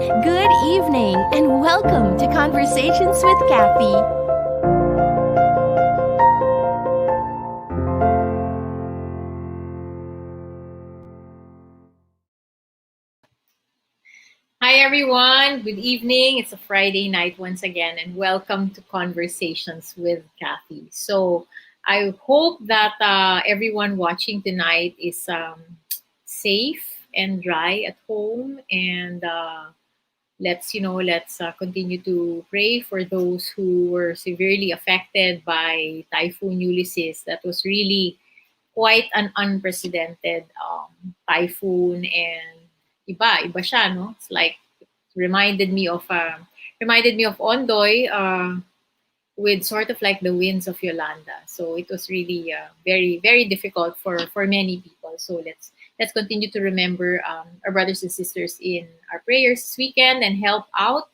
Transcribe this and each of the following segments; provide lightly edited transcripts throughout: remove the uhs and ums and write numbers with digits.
Good evening and welcome to Conversations with Cathy. Hi everyone, good evening. It's a Friday night once again, and welcome to Conversations with Cathy. So, I hope that everyone watching tonight is safe and dry at home, and let's continue to pray for those who were severely affected by Typhoon Ulysses. That was really quite an unprecedented typhoon, and iba siya, no? It's like reminded me of Ondoy with sort of like the winds of Yolanda. So it was really very very difficult for many people. So let's continue to remember our brothers and sisters in our prayers this weekend and help out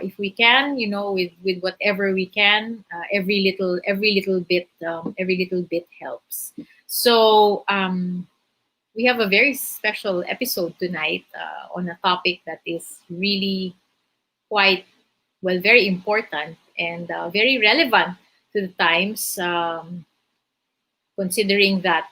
if we can, with whatever we can. Every little bit helps. So we have a very special episode tonight on a topic that is really quite, well, very important and very relevant to the times, considering that,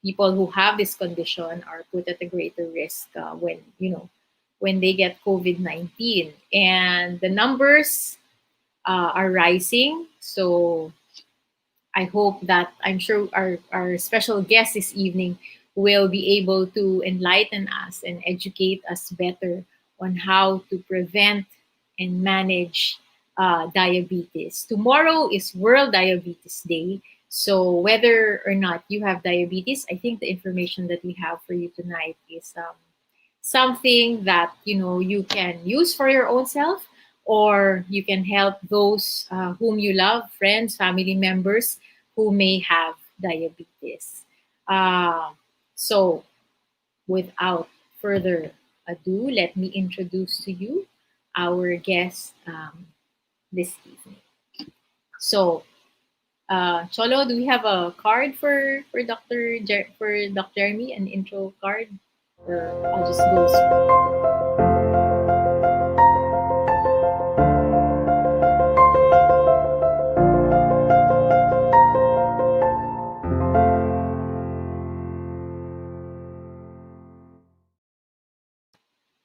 people who have this condition are put at a greater risk when they get COVID-19. And the numbers are rising. So I'm sure our special guest this evening will be able to enlighten us and educate us better on how to prevent and manage diabetes. Tomorrow is World Diabetes Day. So whether or not you have diabetes, I think the information that we have for you tonight is something that you can use for your own self, or you can help those whom you love, friends, family members who may have diabetes. So without further ado, let me introduce to you our guest this evening. So Cholo, do we have a card for Dr. Jeremy, an intro card, or I'll just go.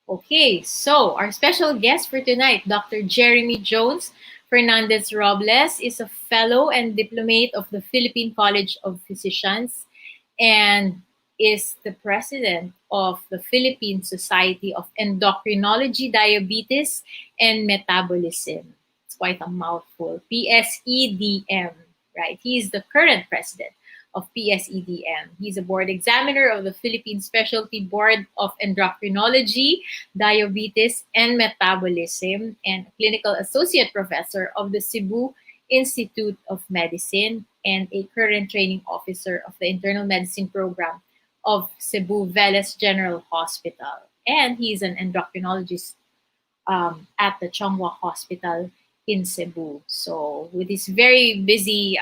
Okay, so our special guest for tonight, Dr. Jeremy Jones Fernandez Robles, is a fellow and diplomate of the Philippine College of Physicians and is the president of the Philippine Society of Endocrinology, Diabetes, and Metabolism. It's quite a mouthful. PSEDM, right? He is the current president of PSEDM. He's a board examiner of the Philippine Specialty Board of Endocrinology, Diabetes, and Metabolism, and clinical associate professor of the Cebu Institute of Medicine, and a current training officer of the internal medicine program of Cebu Veles General Hospital. And he's an endocrinologist at the Chonghua Hospital in Cebu. So with his very busy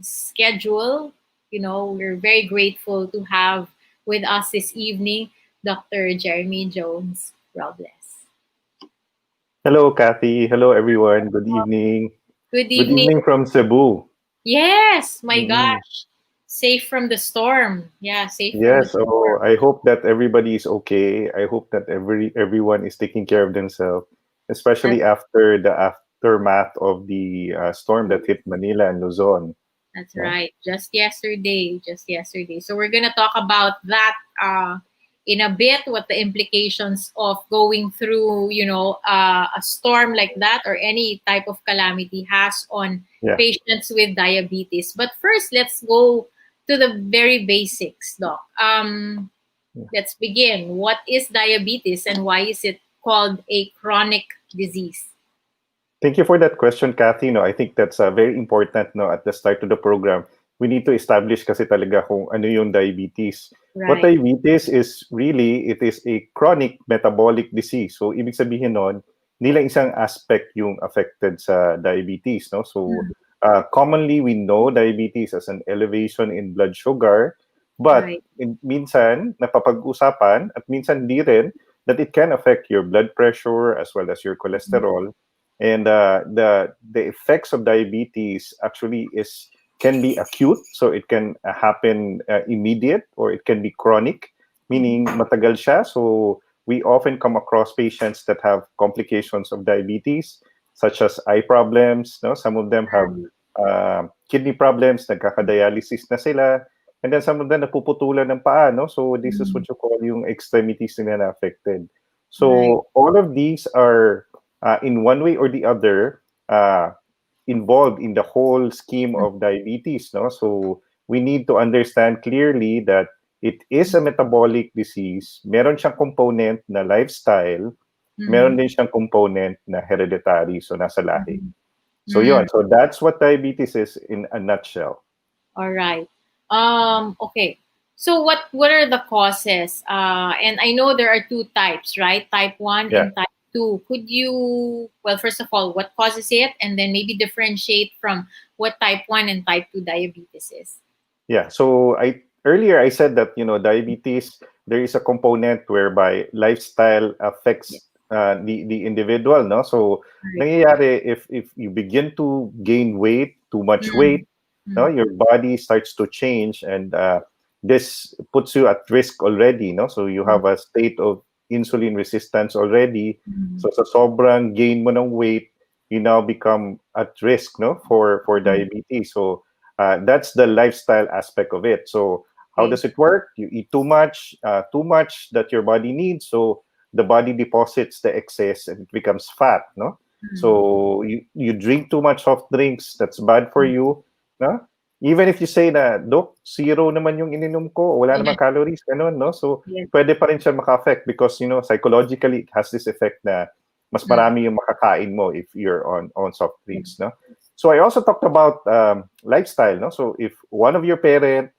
schedule, we're very grateful to have with us this evening Dr. Jeremy Jones Robles. Hello, Cathy. Hello, everyone. Good evening. Good Good evening. evening from Cebu. Yes, my Mm-mm. gosh. Safe from the storm. Yeah, safe from the Yes, so storm. I hope that everybody is okay. I hope that everyone is taking care of themselves, That's, especially after the aftermath of the storm that hit Manila and Luzon. that's Yeah. right. Just yesterday. So we're gonna talk about that in a bit. What the implications of going through, a storm like that or any type of calamity has on Yeah. patients with diabetes. But first, let's go to the very basics, Doc. Yeah. Let's begin. What is diabetes and why is it called a chronic disease? Thank you for that question, Kathy. No, I think that's very important. No, at the start of the program, we need to establish kasi talaga kung ano yung diabetes. What Right. diabetes is really, it is a chronic metabolic disease. So, ibig sabihin nun, nila isang aspect yung affected sa diabetes. No? So, Mm, commonly we know diabetes as an elevation in blood sugar, but right. minsan napapag-usapan at minsan di rin that it can affect your blood pressure as well as your cholesterol. And the effects of diabetes actually is can be acute, so it can happen immediate, or it can be chronic, meaning matagal siya. So we often come across patients that have complications of diabetes, such as eye problems. No, some of them have kidney problems, nagkakadialysis na sila, and then some of them napuputulan ng paa. No, so this is what you call yung extremities nila na affected. So all of these are in one way or the other involved in the whole scheme of diabetes. No, so we need to understand clearly that it is a metabolic disease. Meron siyang component na lifestyle, meron din siyang component na hereditary, so nasa lahi. So yun, so that's what diabetes is in a nutshell. All right. Okay. So what are the causes? And I know there are two types, right? Type 1 and type 2. Could you, well, first of all, what causes it? And then maybe differentiate from what type 1 and type 2 diabetes is. Yeah. So earlier I said that, diabetes, there is a component whereby lifestyle affects the individual, no? So nangyayari if you begin to gain weight, too much weight, no, your body starts to change, and this puts you at risk already, no? So you have a state of insulin resistance already. So sa sobrang gain mo ng weight, you now become at risk, no, for diabetes. So that's the lifestyle aspect of it. So how does it work? You eat too much that your body needs, so the body deposits the excess and it becomes fat, no? So you drink too much soft drinks, that's bad for you, no? Even if you say na, Doc, zero naman yung ininom ko, wala naman calories, ganun, no? So pwede pa rin siya maka-affect because, psychologically it has this effect na mas marami yung makakain mo if you're on soft drinks, no? So I also talked about lifestyle, no? So if one of your parents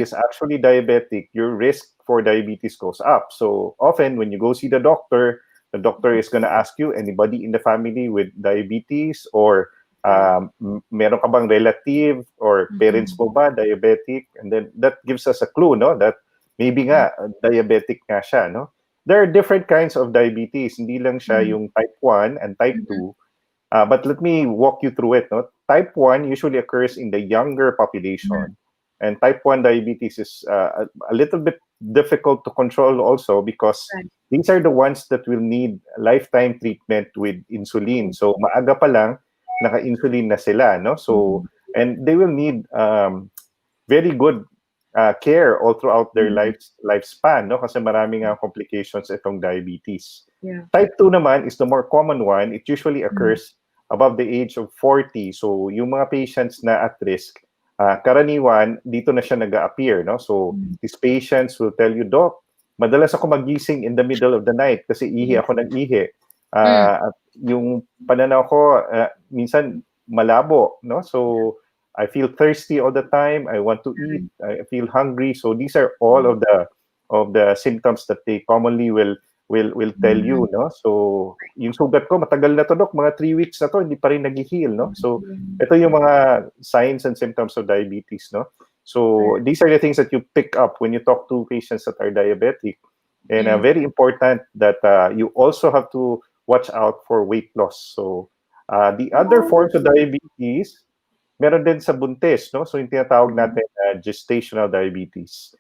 is actually diabetic, your risk for diabetes goes up. So often when you go see the doctor is going to ask you, anybody in the family with diabetes, or meron ka bang relative or parents mo ba diabetic? And then that gives us a clue, no, that maybe nga diabetic nga siya, no? There are different kinds of diabetes. Hindi lang siya yung type 1 and type 2. But let me walk you through it. No? Type 1 usually occurs in the younger population. And type 1 diabetes is a little bit difficult to control also because these are the ones that will need lifetime treatment with insulin. So maaga pa lang, naka-insulin na sila. No? So, and they will need very good care all throughout their lifespan, no? Kasi maraming complications itong diabetes. Type 2 naman is the more common one. It usually occurs above the age of 40. So yung mga patients na at risk, karaniwan, dito na siya nag-appear, no? So these patients will tell you, Doc, madalas ako magising in the middle of the night kasi ihi ako ng ihi. At yung pananaw ko, minsan malabo, no? So I feel thirsty all the time. I want to eat. I feel hungry. So these are all of the symptoms that they commonly will tell you, no? So yung sugat ko matagal na to, Dok, mga 3 weeks na to, hindi pa rin nag-heal, no? So ito yung mga signs and symptoms of diabetes, no? So these are the things that you pick up when you talk to patients that are diabetic. And very important that you also have to watch out for weight loss. So the other forms of diabetes, meron din sa buntis, no? So yung tinatawag natin gestational diabetes.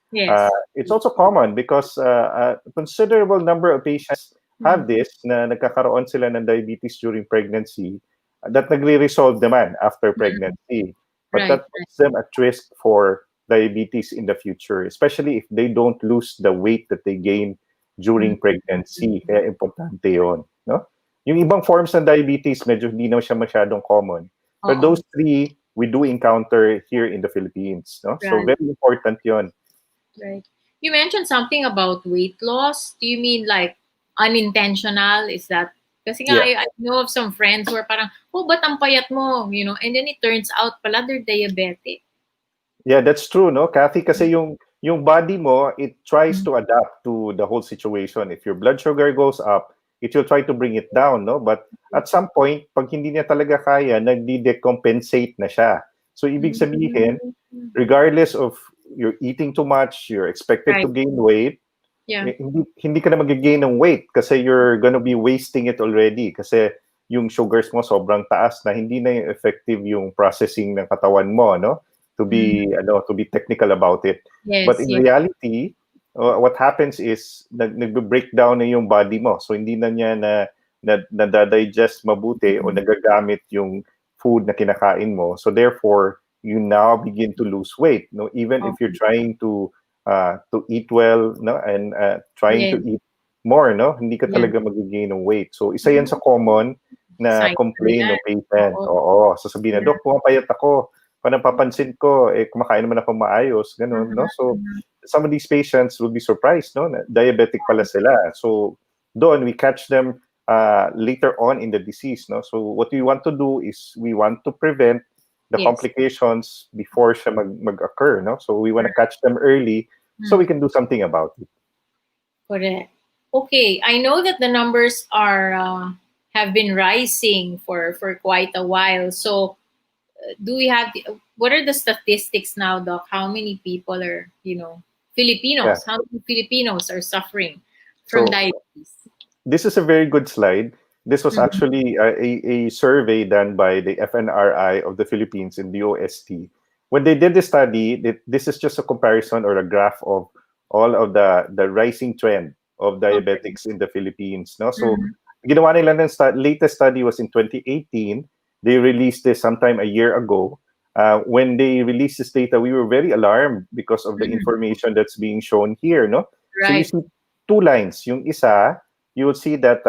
It's also common because a considerable number of patients have this, na nagkakaroon sila ng diabetes during pregnancy, that nagre-resolve naman after pregnancy. But that puts them at risk for diabetes in the future, especially if they don't lose the weight that they gain during pregnancy. Kaya importante yun, no? Yung ibang forms ng diabetes, medyo hindi na siya masyadong common. But those three, we do encounter here in the Philippines. No? So very important yun. Right. You mentioned something about weight loss. Do you mean like unintentional? Is that? Kasi nga, I know of some friends who are parang, oh, ba't ang payat mo? And then it turns out pala they're diabetic. Yeah, that's true, no, Cathy? Kasi yung body mo, it tries to adapt to the whole situation. If your blood sugar goes up, it will try to bring it down, no? But at some point, pag hindi niya talaga kaya, nagdi-decompensate na siya. So, ibig sabihin, regardless of you're eating too much, you're expected to gain weight, Yeah. hindi ka na mag-gain ng weight kasi you're gonna be wasting it already kasi yung sugars mo sobrang taas na hindi na yung effective yung processing ng katawan mo, no? To be technical about it. But Yes, in yes. reality, what happens is nagbe-breakdown na yung body mo. So hindi na niya nadadigest mabuti o nagagamit yung food na kinakain mo. So therefore, you now begin to lose weight, no? Even if you're Okay. trying to eat well, no, and trying to Yes. eat more, no, hindi ka Yeah. talaga mag-gain ng weight. So isa yan sa common na Cycle complaint yan. ng patient. Oo. Oo, sasabihin na, Yeah. Dok, pumapayat ako. Kung napapansin ko, kumakain naman ako maayos, ganun, no? So Mhm. some of these patients will be surprised, no, na diabetic pala sila. So doon we catch them later on in the disease, no? So what we want to do is we want to prevent the Yes. complications before siya mag-occur, no? So we want to catch them early so we Mm. can do something about it. Correct. Okay, I know that the numbers are have been rising for quite a while. So, do we have what are the statistics now, Doc? How many people are Yeah. Filipinos? How many Filipinos are suffering from So diabetes? this is a very good slide. This was Mhm. actually a survey done by the FNRI of the Philippines in the OST. When they did the study, this is just a comparison or a graph of all of the rising trend of Okay. diabetics in the Philippines. No? So, Mhm. ginawa nila ng latest study was in 2018. They released this sometime a year ago. When they released this data, we were very alarmed because of the Mhm. information that's being shown here. No? So you Right. see two lines. Yung isa, you will see that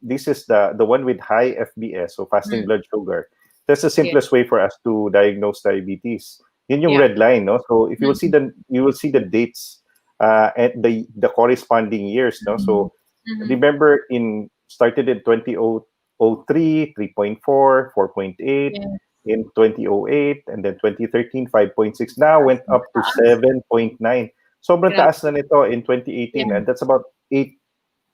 this is the one with high FBS, so fasting Mm. blood sugar. That's the Yeah. simplest way for us to diagnose diabetes. Yun yung Yeah. red line, no? So if Mhm. you will see the dates and the corresponding years, no? Mhm. So Mhm. remember started in 2003, 3.4, 4.8, Yeah. in 2008, and then 2013, 5.6. Now went up to Taas. 7.9. Sobrang Grabe. taas na nito in 2018, Yeah. and that's about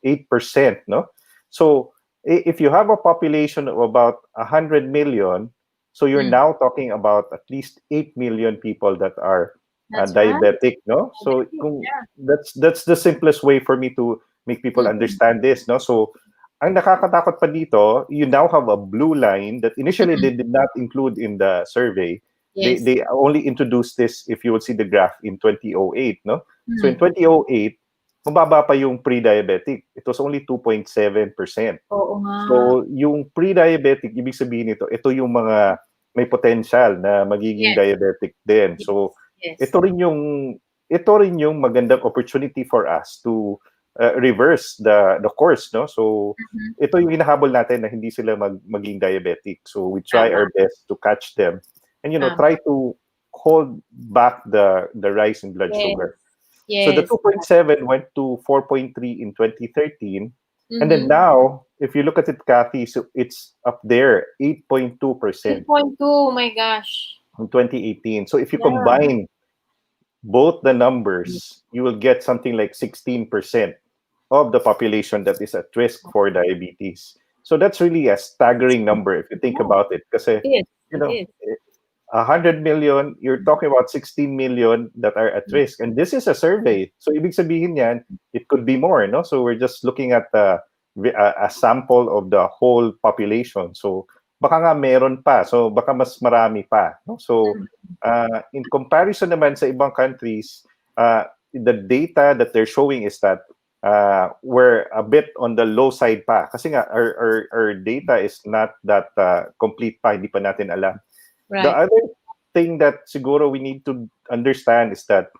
8%, no? So if you have a population of about 100 million, so you're Mm. now talking about at least 8 million people that are That's right. diabetic, no? So Yeah. that's the simplest way for me to make people Mhm. understand this, no? So ang nakakatakot pa dito, you now have a blue line that initially Mhm. they did not include in the survey. Yes. They only introduced this if you would see the graph in 2008, no? So in Mm. 2008, mababa pa yung pre-diabetic. It was only 2.7%. Oo nga. So, yung pre-diabetic, ibig sabihin nito, ito yung mga may potential na magiging Yes. diabetic din. Yes. So, Yes. ito rin yung magandang opportunity for us to reverse the course, no? So, Mhm. ito yung hinahabol natin na hindi sila maging diabetic. So, we try Tama. our best to catch them and Tama. try to hold back the rise in blood Yes. sugar. So the Yes. 2.7 went to 4.3 in 2013. And then Mhm. now, if you look at it, Cathy, so it's up there, 8.2% 8.2. Oh my gosh. in 2018. So if you Yeah. combine both the numbers, you will get something like 16% of the population that is at risk for diabetes. So that's really a staggering number if you think Yeah. about it. Because, It is. you It know, is. 100 million, you're talking about 16 million that are at risk. And this is a survey. So ibig sabihin yan, it could be more, no? So we're just looking at a sample of the whole population. So baka nga meron pa. So baka mas marami pa, no? So in comparison naman sa ibang countries, the data that they're showing is that we're a bit on the low side pa. Kasi nga, our data is not that complete pa. Hindi pa natin alam. The Right. other thing that siguro we need to understand is that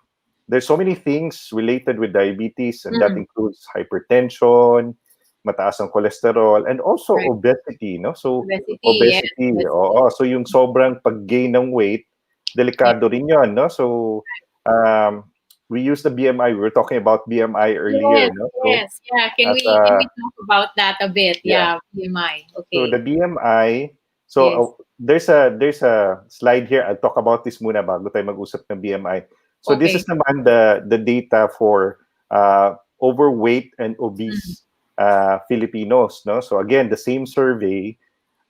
there's so many things related with diabetes, and that Mm. includes hypertension, mataas ang cholesterol, and also Right. obesity, no? So Obesity. Yes. obesity, Obesity. oo. So yung sobrang pag-gain ng weight, Yes. delikado rin yun, no? So we use the BMI. We were talking about BMI earlier, Yes. no? So Yes. Yeah. Can as we talk about that a bit? yeah, Yeah. BMI. so the Okay. BMI, so Yes. there's a slide here. I'll talk about this muna bago tayo mag-usap ng BMI. So this Okay. is naman the data for overweight and Mm. obese Filipinos, no? So again, the same survey,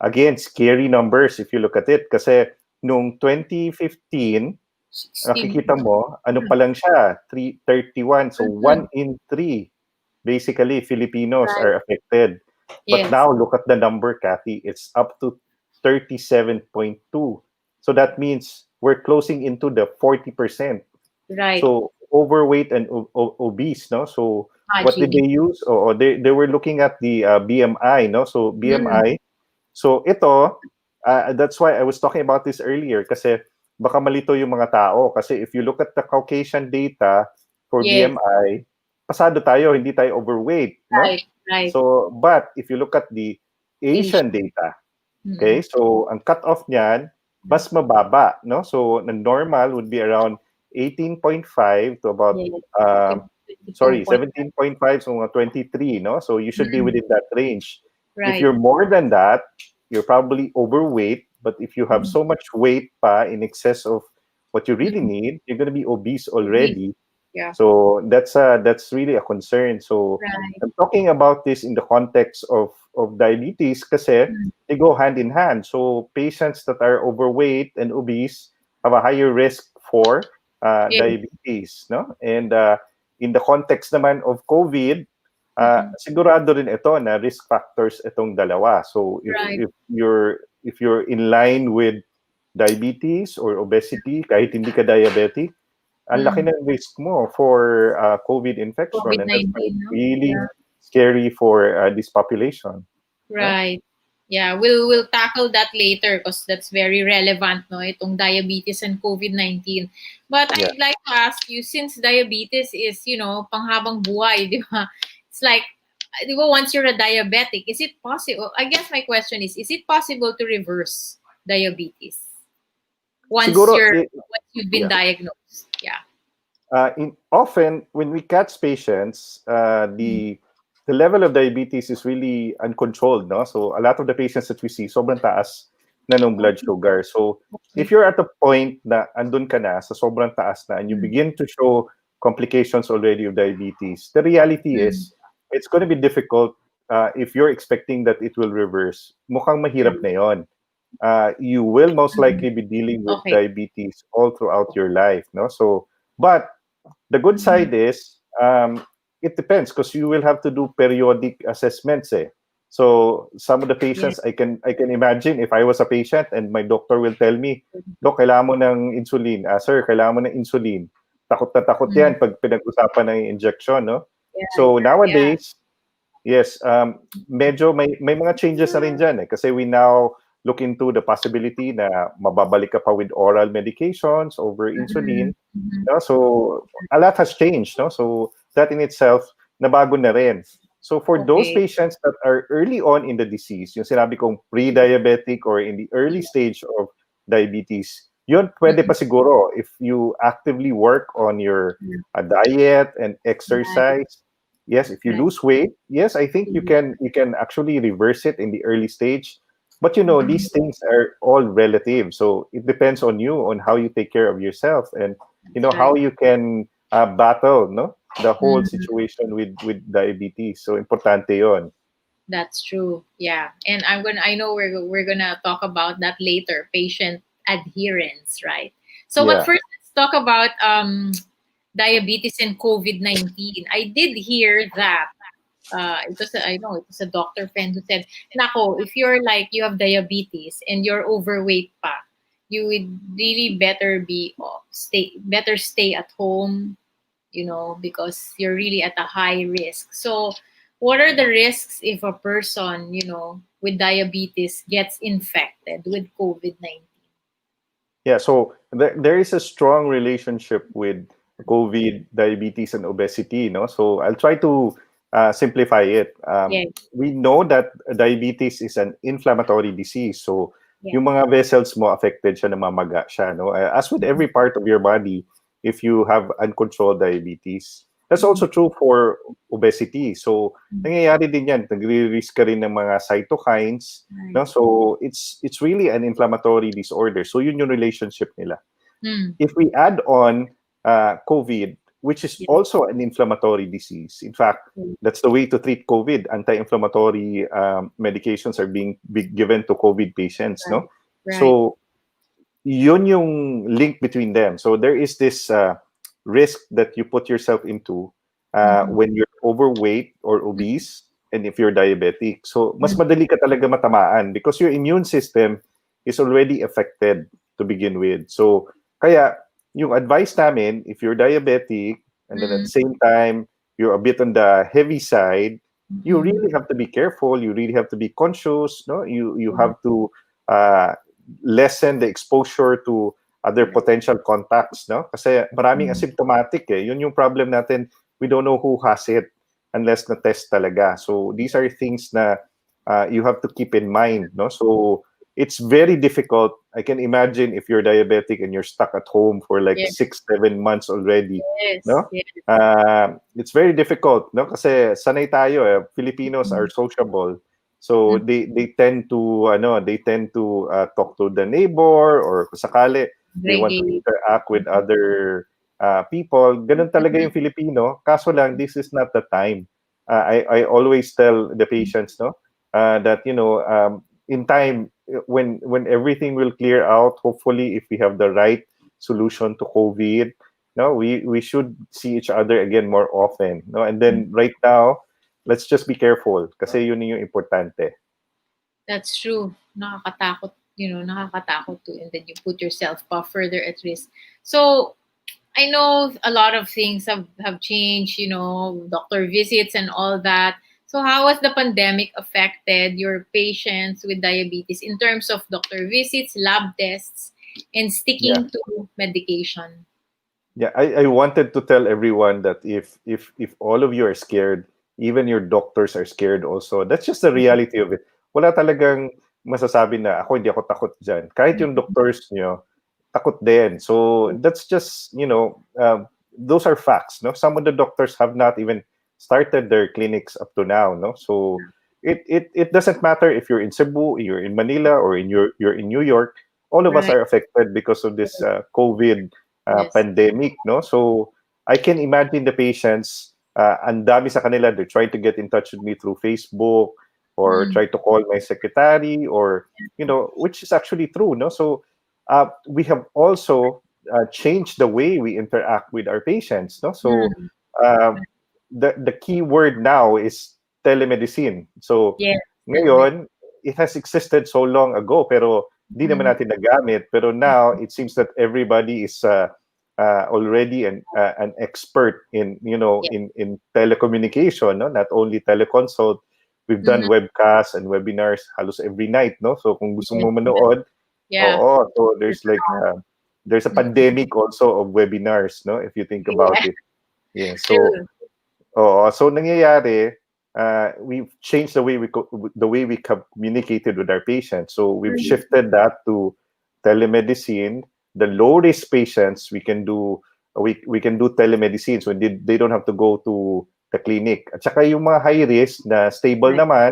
again, scary numbers if you look at it kasi nung 2015, 16. nakikita mo, ano pa lang siya, 331. So Mhm. 1 in 3, basically, Filipinos Right. are affected. But Yes. now, look at the number, Cathy. It's up to 37.2. So that means we're closing into the 40%. Right. So overweight and obese, no? So what did Imagine. they use? They were looking at the BMI, no? So Mm. BMI. So ito, that's why I was talking about this earlier kasi baka malito yung mga tao kasi if you look at the Caucasian data for Yes. BMI, pasado tayo, hindi tayo overweight, no? Right. Right. So, but if you look at the Asian. Asian data, Mm. okay? So, ang cutoff niyan, mas mababa, no? So, the normal would be around 18.5 to about, Yes. sorry, 22.5. 17.5 so mga 23, no? So, you should be Mm. within that range. If Right. you're more than that, you're probably overweight. But if you have Mm. so much weight pa in excess of what you really Mm. need, you're going to be obese Obese. already. Yeah. So that's really a concern. So Right. I'm talking about this in the context of diabetes kasi Mm. they go hand in hand. So patients that are overweight and obese have a higher risk for Yes. diabetes, no? And in the context naman of COVID, Mm-mm. sigurado rin ito na risk factors itong dalawa. So Right. if you're in line with diabetes or obesity, kahit hindi ka diabetic, ang laki Mm. ng risk mo for COVID infection, and that's why COVID-19, it's no? really Yeah. scary for this population. No? Right. Yeah, we'll tackle that later because that's very relevant, no? Itong diabetes and COVID-19. But Yeah. I'd like to ask you, since diabetes is, panghabang buhay, di ba? It's like, di ba, once you're a diabetic, is it possible? I guess my question is it possible to reverse diabetes once Siguro, you've been yeah. diagnosed? Yeah. Often when we catch patients, the level of diabetes is really uncontrolled, no? So a lot of the patients that we see, sobrang taas na ng blood sugar. So if Okay. you're at a point na andun ka na sa sobrang taas na and you Mm. begin to show complications already of diabetes, the reality Mm. is it's going to be difficult if you're expecting that it will reverse. Mukhang mahirap na yon. You will most Mm. likely be dealing with Okay. diabetes all throughout your life, no? So, but the good Mm. side is it depends because you will have to do periodic assessments. Eh. So some of the Yes. patients, I can imagine if I was a patient and my doctor will tell me, Dok, kailangan mo ng insulin. Sir, kailangan mo ng insulin. Takot na takot Mm. yan pag pinag-usapan ng injection, no? Yeah. So Yeah. nowadays, yes, medyo may mga changes na rin dyan eh. Kasi we now look into the possibility na mababalik ka pa with oral medications over Mhm. insulin. Mhm. No? So a lot has changed. No? So that in itself, nabago na rin. So for those Okay. patients that are early on in the disease, yung sinabi kong pre-diabetic or in the early stage of diabetes, yun pwede pa Mm. siguro if you actively work on your Yeah. diet and Right. exercise. Yes, if you Right. lose weight, yes, I think you Mhm. can actually reverse it in the early stage. But Mhm. these things are all relative. So it depends on you on how you take care of yourself and That's how right. you can battle the whole Mhm. situation with diabetes. So importante yon. That's true. Yeah. And I know we're gonna talk about that later, patient adherence, right? So but Yeah. first let's talk about diabetes and COVID-19. I did hear that I know it was a doctor friend who said, "Nako, if you're like you have diabetes and you're overweight pa, you would really better stay at home, because you're really at a high risk." So, what are the risks if a person, with diabetes gets infected with COVID-19? Yeah, so there is a strong relationship with COVID, diabetes, and obesity. No, so I'll try to simplify it. Yeah, We know that diabetes is an inflammatory disease. So yeah. yung mga vessels mo affected siya, namamaga siya. No, as with every part of your body, if you have uncontrolled diabetes, that's Mhm. also true for obesity. So Mhm. nangyayari din yan, nagre-risk ka rin ng mga cytokines. Right. No? So it's really an inflammatory disorder. So yun yung relationship nila. Mm. If we add on COVID, which is Yeah. also an inflammatory disease. In fact, Mm. that's the way to treat COVID. Anti-inflammatory medications are being given to COVID patients. Right. No, Right. so yun yung link between them. So there is this risk that you put yourself into Mhm. when you're overweight or Mhm. obese, and if you're diabetic. So mas Mhm. madali ka talaga matamaan because your immune system is already affected to begin with. So kaya yung advice namin, if you're diabetic and then at the Mhm. same time you're a bit on the heavy side, you Mhm. really have to be careful. You really have to be conscious. No, you Mhm. have to uh, lessen the exposure to other Correct. potential contacts, no? Kasi maraming Mhm. asymptomatic eh. Yun yung problem natin. We don't know who has it unless na test talaga. So these are things na you have to keep in mind, no? So it's very difficult. I can imagine if you're diabetic and you're stuck at home for like Yes. 6, 7 months already, Yes. no? Yes. It's very difficult, no? Kasi sanay tayo eh. Filipinos are Mhm. sociable. So Mhm. they tend to talk to the neighbor, or kung sakali they want to Reggae. interact with other people. Ganun talaga Mhm. yung Filipino. Kaso lang, this is not the time. I always tell the patients, no, that in time, when everything will clear out, hopefully, if we have the right solution to COVID, no, we should see each other again more often, no. And then right now, let's just be careful kasi yun yung importante. That's true. Nakakatakot, nakakatakot too. And then you put yourself pa further at risk. So I know a lot of things have changed, doctor visits and all that. So how has the pandemic affected your patients with diabetes in terms of doctor visits, lab tests, and Yeah. sticking to medication? Yeah, I wanted to tell everyone that if all of you are scared, even your doctors are scared also. That's just the reality of it. Wala talagang masasabi na ako hindi ako takot diyan. Kahit yung doctors nyo, takot din. So that's just, those are facts, no? Some of the doctors have not even started their clinics up to now, no? So it doesn't matter if you're in Cebu, you're in Manila, or you're in New York. All of us Right. are affected because of this COVID Yes. pandemic, no? So I can imagine the patients, ang dami sa kanila, they're trying to get in touch with me through Facebook or Mm. try to call my secretary, or, which is actually true, no? So we have also changed the way we interact with our patients, no? So Mm. uh, the key word now is telemedicine. So Yes. Telemedicine. ngayon, it has existed so long ago, pero di naman Mm. natin nagamit. Pero now, it seems that everybody is already an expert in, Yeah. in telecommunication, no? Not only teleconsult. We've done Mhm. webcasts and webinars halos every night, no? So kung gusto Yes. mo manood, Yeah. oo, so There's there's like a lot. there's a Mhm. pandemic also of webinars, no? If you think about Yeah. it. Yeah. So True. nangyayari, we've changed the way we communicated with our patients. So we've Mhm. shifted that to telemedicine. The low risk patients, we can do telemedicine, so they don't have to go to the clinic. At saka yung mga high risk na stable Right. naman,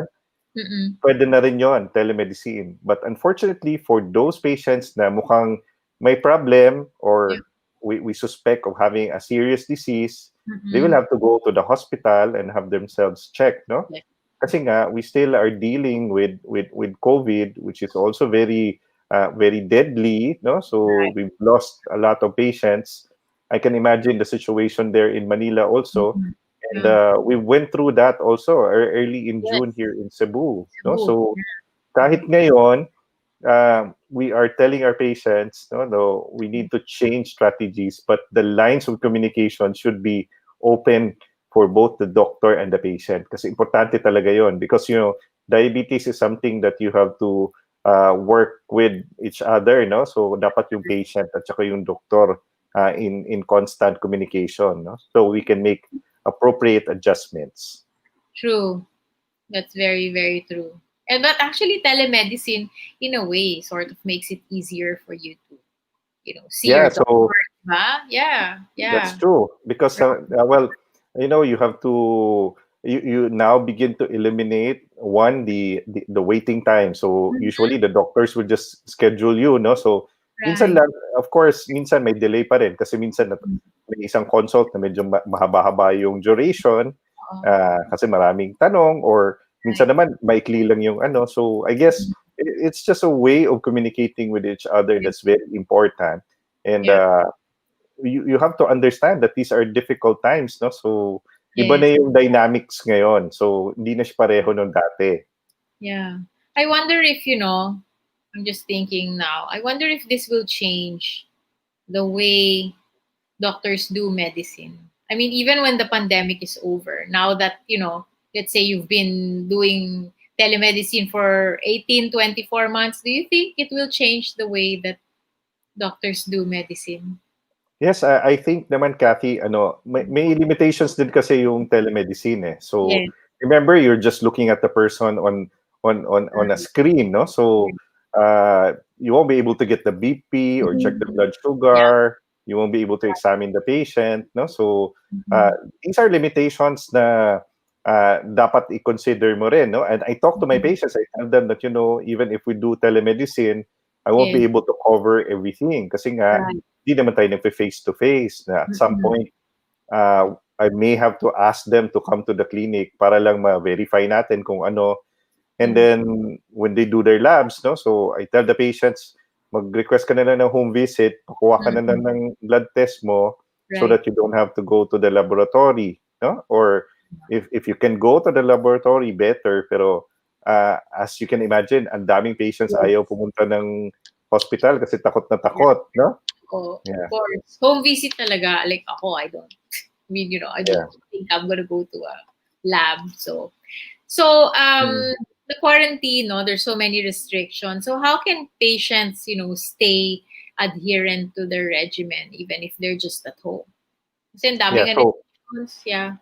Mm-mm. pwede na rin yon, telemedicine. But unfortunately, for those patients na mukhang may problem, Yeah. or we suspect of having a serious disease, they will Mm-mm. have to go to the hospital and have themselves checked, no? Yeah. Kasi nga, we still are dealing with COVID, which is also very very deadly, no? So Right. we've lost a lot of patients. I can imagine the situation there in Manila also, Mhm. and Yeah. we went through that also early in June Yes. here in Cebu, no? Cebu. So Yeah. kahit ngayon, we are telling our patients, no, we need to change strategies, but the lines of communication should be open for both the doctor and the patient. Kasi importante talaga yon, because, diabetes is something that you have to work with each other, no? So dapat yung patient at saka yung doctor in constant communication, no? So we can make appropriate adjustments. True. That's very, very true. And but actually telemedicine in a way sort of makes it easier for you to, see Yeah, your so doctor, huh? Yeah. that's Yeah. true because well, you have to you now begin to eliminate the waiting time. So Mhm. usually the doctors will just schedule you, no? So minsan Right. lang, of course, minsan may delay pa rin kasi minsan Mhm. may isang consult na medyo mahaba-haba yung duration Oo. kasi maraming tanong, or minsan Right. naman maikli lang yung ano. So I guess Mhm. it's just a way of communicating with each other that's very important. And Yeah. you have to understand that these are difficult times, no? So iba Yes. na yung dynamics ngayon. So hindi na siya pareho nung dati. Yeah. I wonder if, I'm just thinking now, I wonder if this will change the way doctors do medicine. I mean, even when the pandemic is over, now that, let's say you've been doing telemedicine for 18, 24 months, do you think it will change the way that doctors do medicine? Yes, I think naman, Cathy, may limitations din kasi yung telemedicine eh. So Yes. remember, you're just looking at the person on a Right. screen, no? So you won't be able to get the BP or check the Mhm. blood Yeah. sugar. You won't be able to examine the patient, no? So Mhm. these are limitations na dapat i-consider mo rin, no? And I talk to my Mhm. patients. I tell them that, even if we do telemedicine, I won't Yes. be able to cover everything kasi nga Right. hindi naman tayo nagpe-face to face na at some Mhm. point I may have to ask them to come to the clinic para lang ma-verify natin kung ano. And Yes. then when they do their labs, no, so I tell the patients, mag-request ka na lang ng home visit, pakuha ka na lang Mhm. ng blood test mo so Right. that you don't have to go to the laboratory, no? Or if you can go to the laboratory, better. Pero as you can imagine, ang daming patients Yes. ayaw pumunta ng hospital kasi takot na Yeah. takot, no? Oh, of Yeah, course. Home visit talaga. Like ako, I don't. I mean, I don't yeah. think I'm gonna go to a lab. So Mm. the quarantine, no, there's so many restrictions. So how can patients, stay adherent to their regimen even if they're just at home? Kasi ang Yeah, daming so restrictions. Yeah.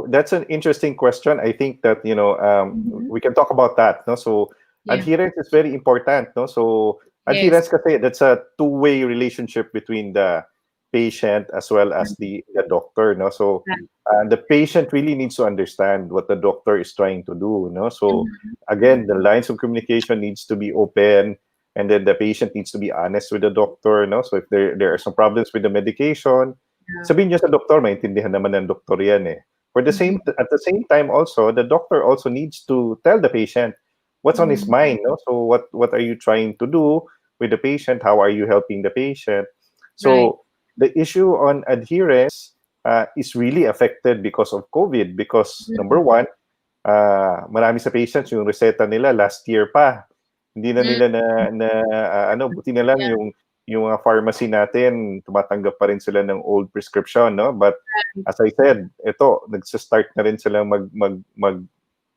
that's an interesting question. I think that Mhm. we can talk about that. No, so Yeah. adherence is very important. No, so Yes. adherence kasi that's a two-way relationship between the patient as well as Mhm. the doctor. No, so Right. the patient really needs to understand what the doctor is trying to do. No, so Mhm. again, the lines of communication needs to be open, and then the patient needs to be honest with the doctor. No, so if there are some problems with the medication, Yeah. sabihin niyo sa doktor, maintindihan naman ng doktor yan eh. For the Mhm. same at the same time also, the doctor also needs to tell the patient what's on his Mhm. mind, no? So what are you trying to do with the patient? How are you helping the patient? Right. So the issue on adherence is really affected because of COVID because number Mhm. one, marami sa patients yung reseta nila last year pa. Hindi na Mhm. nila buti na lang Yeah. yung mga pharmacy natin, tumatanggap pa rin sila ng old prescription, no? But as I said, ito, nagsa-start na rin sila mag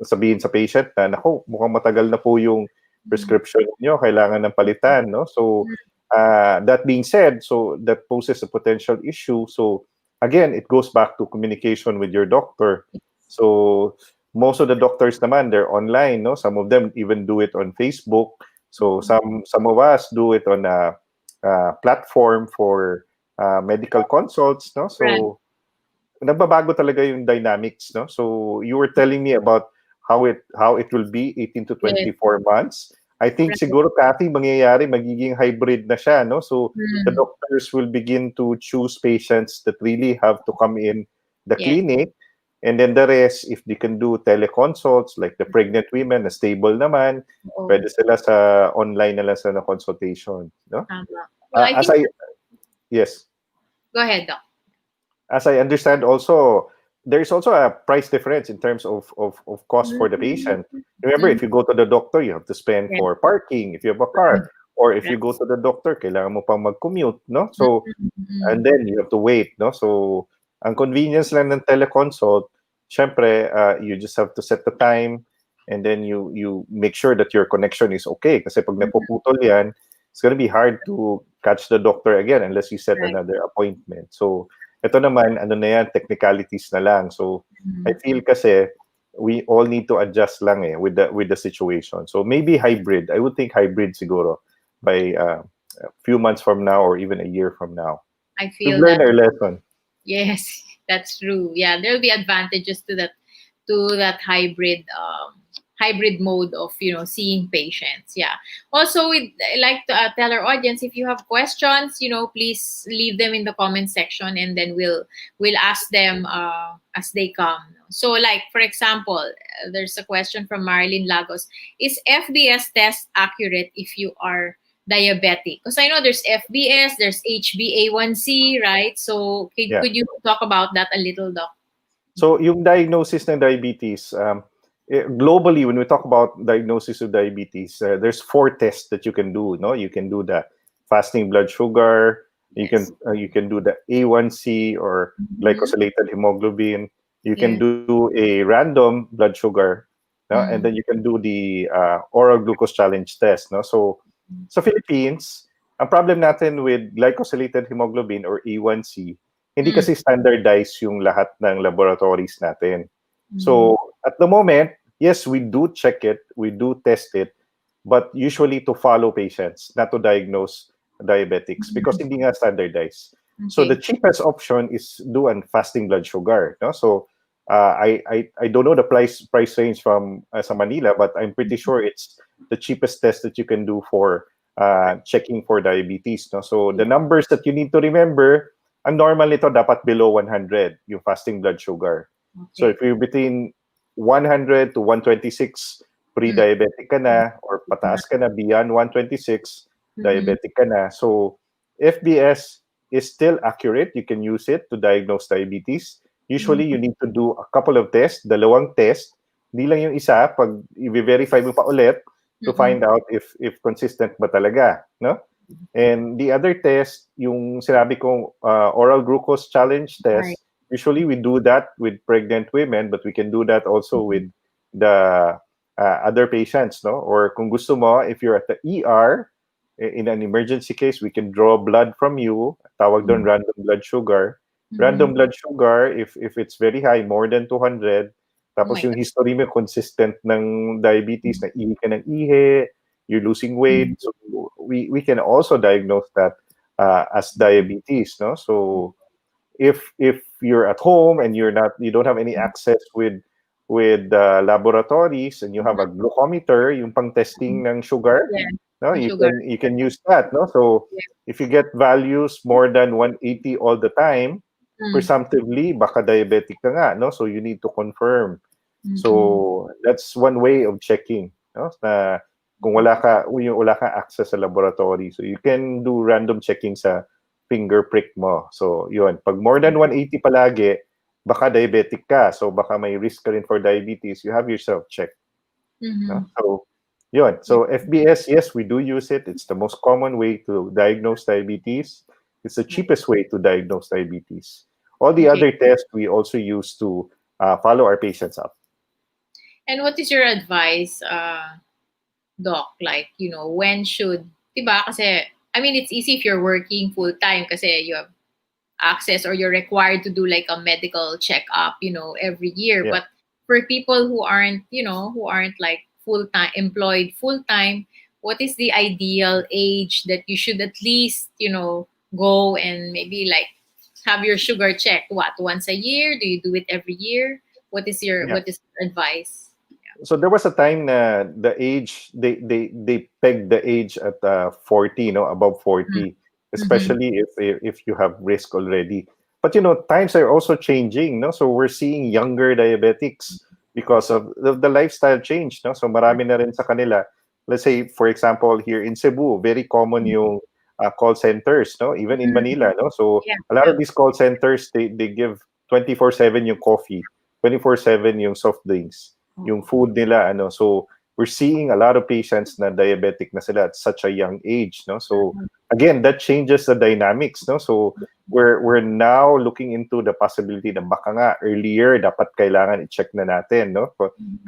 sabihin sa patient na, nako, mukhang matagal na po yung Mhm. prescription niyo, kailangan ng palitan, no? So, that being said, so that poses a potential issue. So, again, it goes back to communication with your doctor. So, most of the doctors naman, they're online, no? Some of them even do it on Facebook. So, some of us do it on a platform for medical consults, no? Right. So, nagbabago talaga yung dynamics, no? So you were telling me about how it will be 18 to Yes. 24 months. I think Right. siguro, Cathy, mangyayari, magiging hybrid na siya, no? So the Mm. doctors will begin to choose patients that really have to come in the Yes. clinic, and then the rest, if they can do teleconsults, like the pregnant women na stable naman, Oo. pwede sila sa online na lang sa na consultation, no? Tama. Well, I As think, I yes. go ahead, Doc. As I understand also, there's also a price difference in terms of cost for the Mhm. patient. Remember, Mhm. if you go to the doctor, you have to spend Yes. for parking if you have a Right. car. Or if Right. you go to the doctor, kailangan mo pang mag-commute, no? So, Mhm. and Mhm. then you have to wait, no? So, ang convenience lang ng teleconsult, syempre, you just have to set the time and then you make sure that your connection is okay. Kasi pag Mhm. napuputol yan, it's gonna be hard to catch the doctor again unless you set Right. another appointment. So, ito naman, ano na yan, technicalities na lang. So, I Mhm. feel kasi we all need to adjust lang eh with the situation. So, maybe hybrid. I would think hybrid siguro by a few months from now or even a year from now. I We've feel learned that. our lesson. Yes, that's true. Yeah, there'll be advantages to that hybrid hybrid mode of seeing patients. Yeah. Also, I like to tell our audience, if you have questions, please leave them in the comment section, and then we'll ask them as they come. So, like for example, there's a question from Marilyn Lagos: is FBS test accurate if you are diabetic? Because I know there's FBS, there's HbA1c, right? So Yeah. could you talk about that a little, Doc? So yung diagnosis ng diabetes, globally, when we talk about diagnosis of diabetes, there's 4 tests that you can do. No, you can do the fasting blood sugar. Yes. You can do the A1C or Mhm. glycosylated hemoglobin. You can Yes. do a random blood sugar, no? And then Mm. you can do the oral glucose challenge test. No, so sa Philippines, ang problem natin with glycosylated hemoglobin or A1C, hindi Mm. kasi standardized yung lahat ng laboratories natin. Mm. So at the moment, yes, we do check it, we do test it, but usually to follow patients, not to diagnose diabetics because Mm. hindi nga standardized. So the Okay. cheapest option is do an fasting blood sugar. No? So I don't know the price range from sa Manila, but I'm pretty sure it's the cheapest test that you can do for checking for diabetes. No? So the numbers that you need to remember, ang normal nito dapat below 100 yung fasting blood sugar. So Okay. if you're between 100 to 126, Mm. pre-diabetic ka na, or pataas ka na beyond 126, Mm-hmm. diabetic ka na. So FBS is still accurate. You can use it to diagnose diabetes. Usually, you need to do a couple of tests, dalawang test. Hindi lang yung isa, pag i-verify mo pa ulit to Mm-mm. find out if consistent ba talaga, no? And the other test, yung sinabi kong oral glucose challenge Right. test, usually we do that with pregnant women, but we can do that also with the other patients, no? Or kung gusto mo, if you're at the ER, in an emergency case, we can draw blood from you. Tawag doon random blood sugar. Mm-hmm. Random blood sugar, if it's very high, more than 200, Oh tapos my yung God. history mo consistent ng diabetes, na ihi ka ng ihi, you're losing weight. So we can also diagnose that as diabetes, no? So if you're at home and you don't have any access with laboratories, and you have a glucometer, yung pang testing ng sugar, Yeah. no, The sugar. you can use that, no? So Yeah. if you get values more than 180 all the time, Mm. presumptively baka diabetic ka nga, no? So you need to confirm. Mm-mm. So that's one way of checking, no? Na kung wala ka access sa laboratory. So you can do random checking sa finger prick mo. So yun, pag more than 180 palagi, baka diabetic ka. So baka may risk ka rin for diabetes. You have yourself checked, no? Mm-hmm. So yun. Yeah. So FBS, yes, we do use it. It's the most common way to diagnose diabetes. It's the cheapest way to diagnose diabetes. All the Okay. other tests we also use to follow our patients up. And what is your advice, Doc? Like, when should, diba? Kasi, I mean, it's easy if you're working full time kasi you have access, or you're required to do like a medical checkup, every year. Yeah. But for people who aren't, like full time employed full time, what is the ideal age that you should at least, go and maybe like have your sugar checked? What, once a year? Do you do it every year? Yeah. What is your advice? So there was a time na the age they pegged the age at 40, no, above 40, Mm-hmm. especially if you have risk already. But times are also changing, no? So we're seeing younger diabetics because of the lifestyle change, no? So marami na rin sa kanila. Let's say, for example, here in Cebu, very common yung call centers, no? Even in Mm-hmm. Manila, no? So Yeah, a lot yeah. of these call centers, they give 24/7 yung coffee, 24/7 yung soft drinks, yung food nila, ano. So we're seeing a lot of patients na diabetic na sila at such a young age, no? So again, that changes the dynamics, no? So we're now looking into the possibility na baka nga earlier dapat kailangan i-check na natin, no?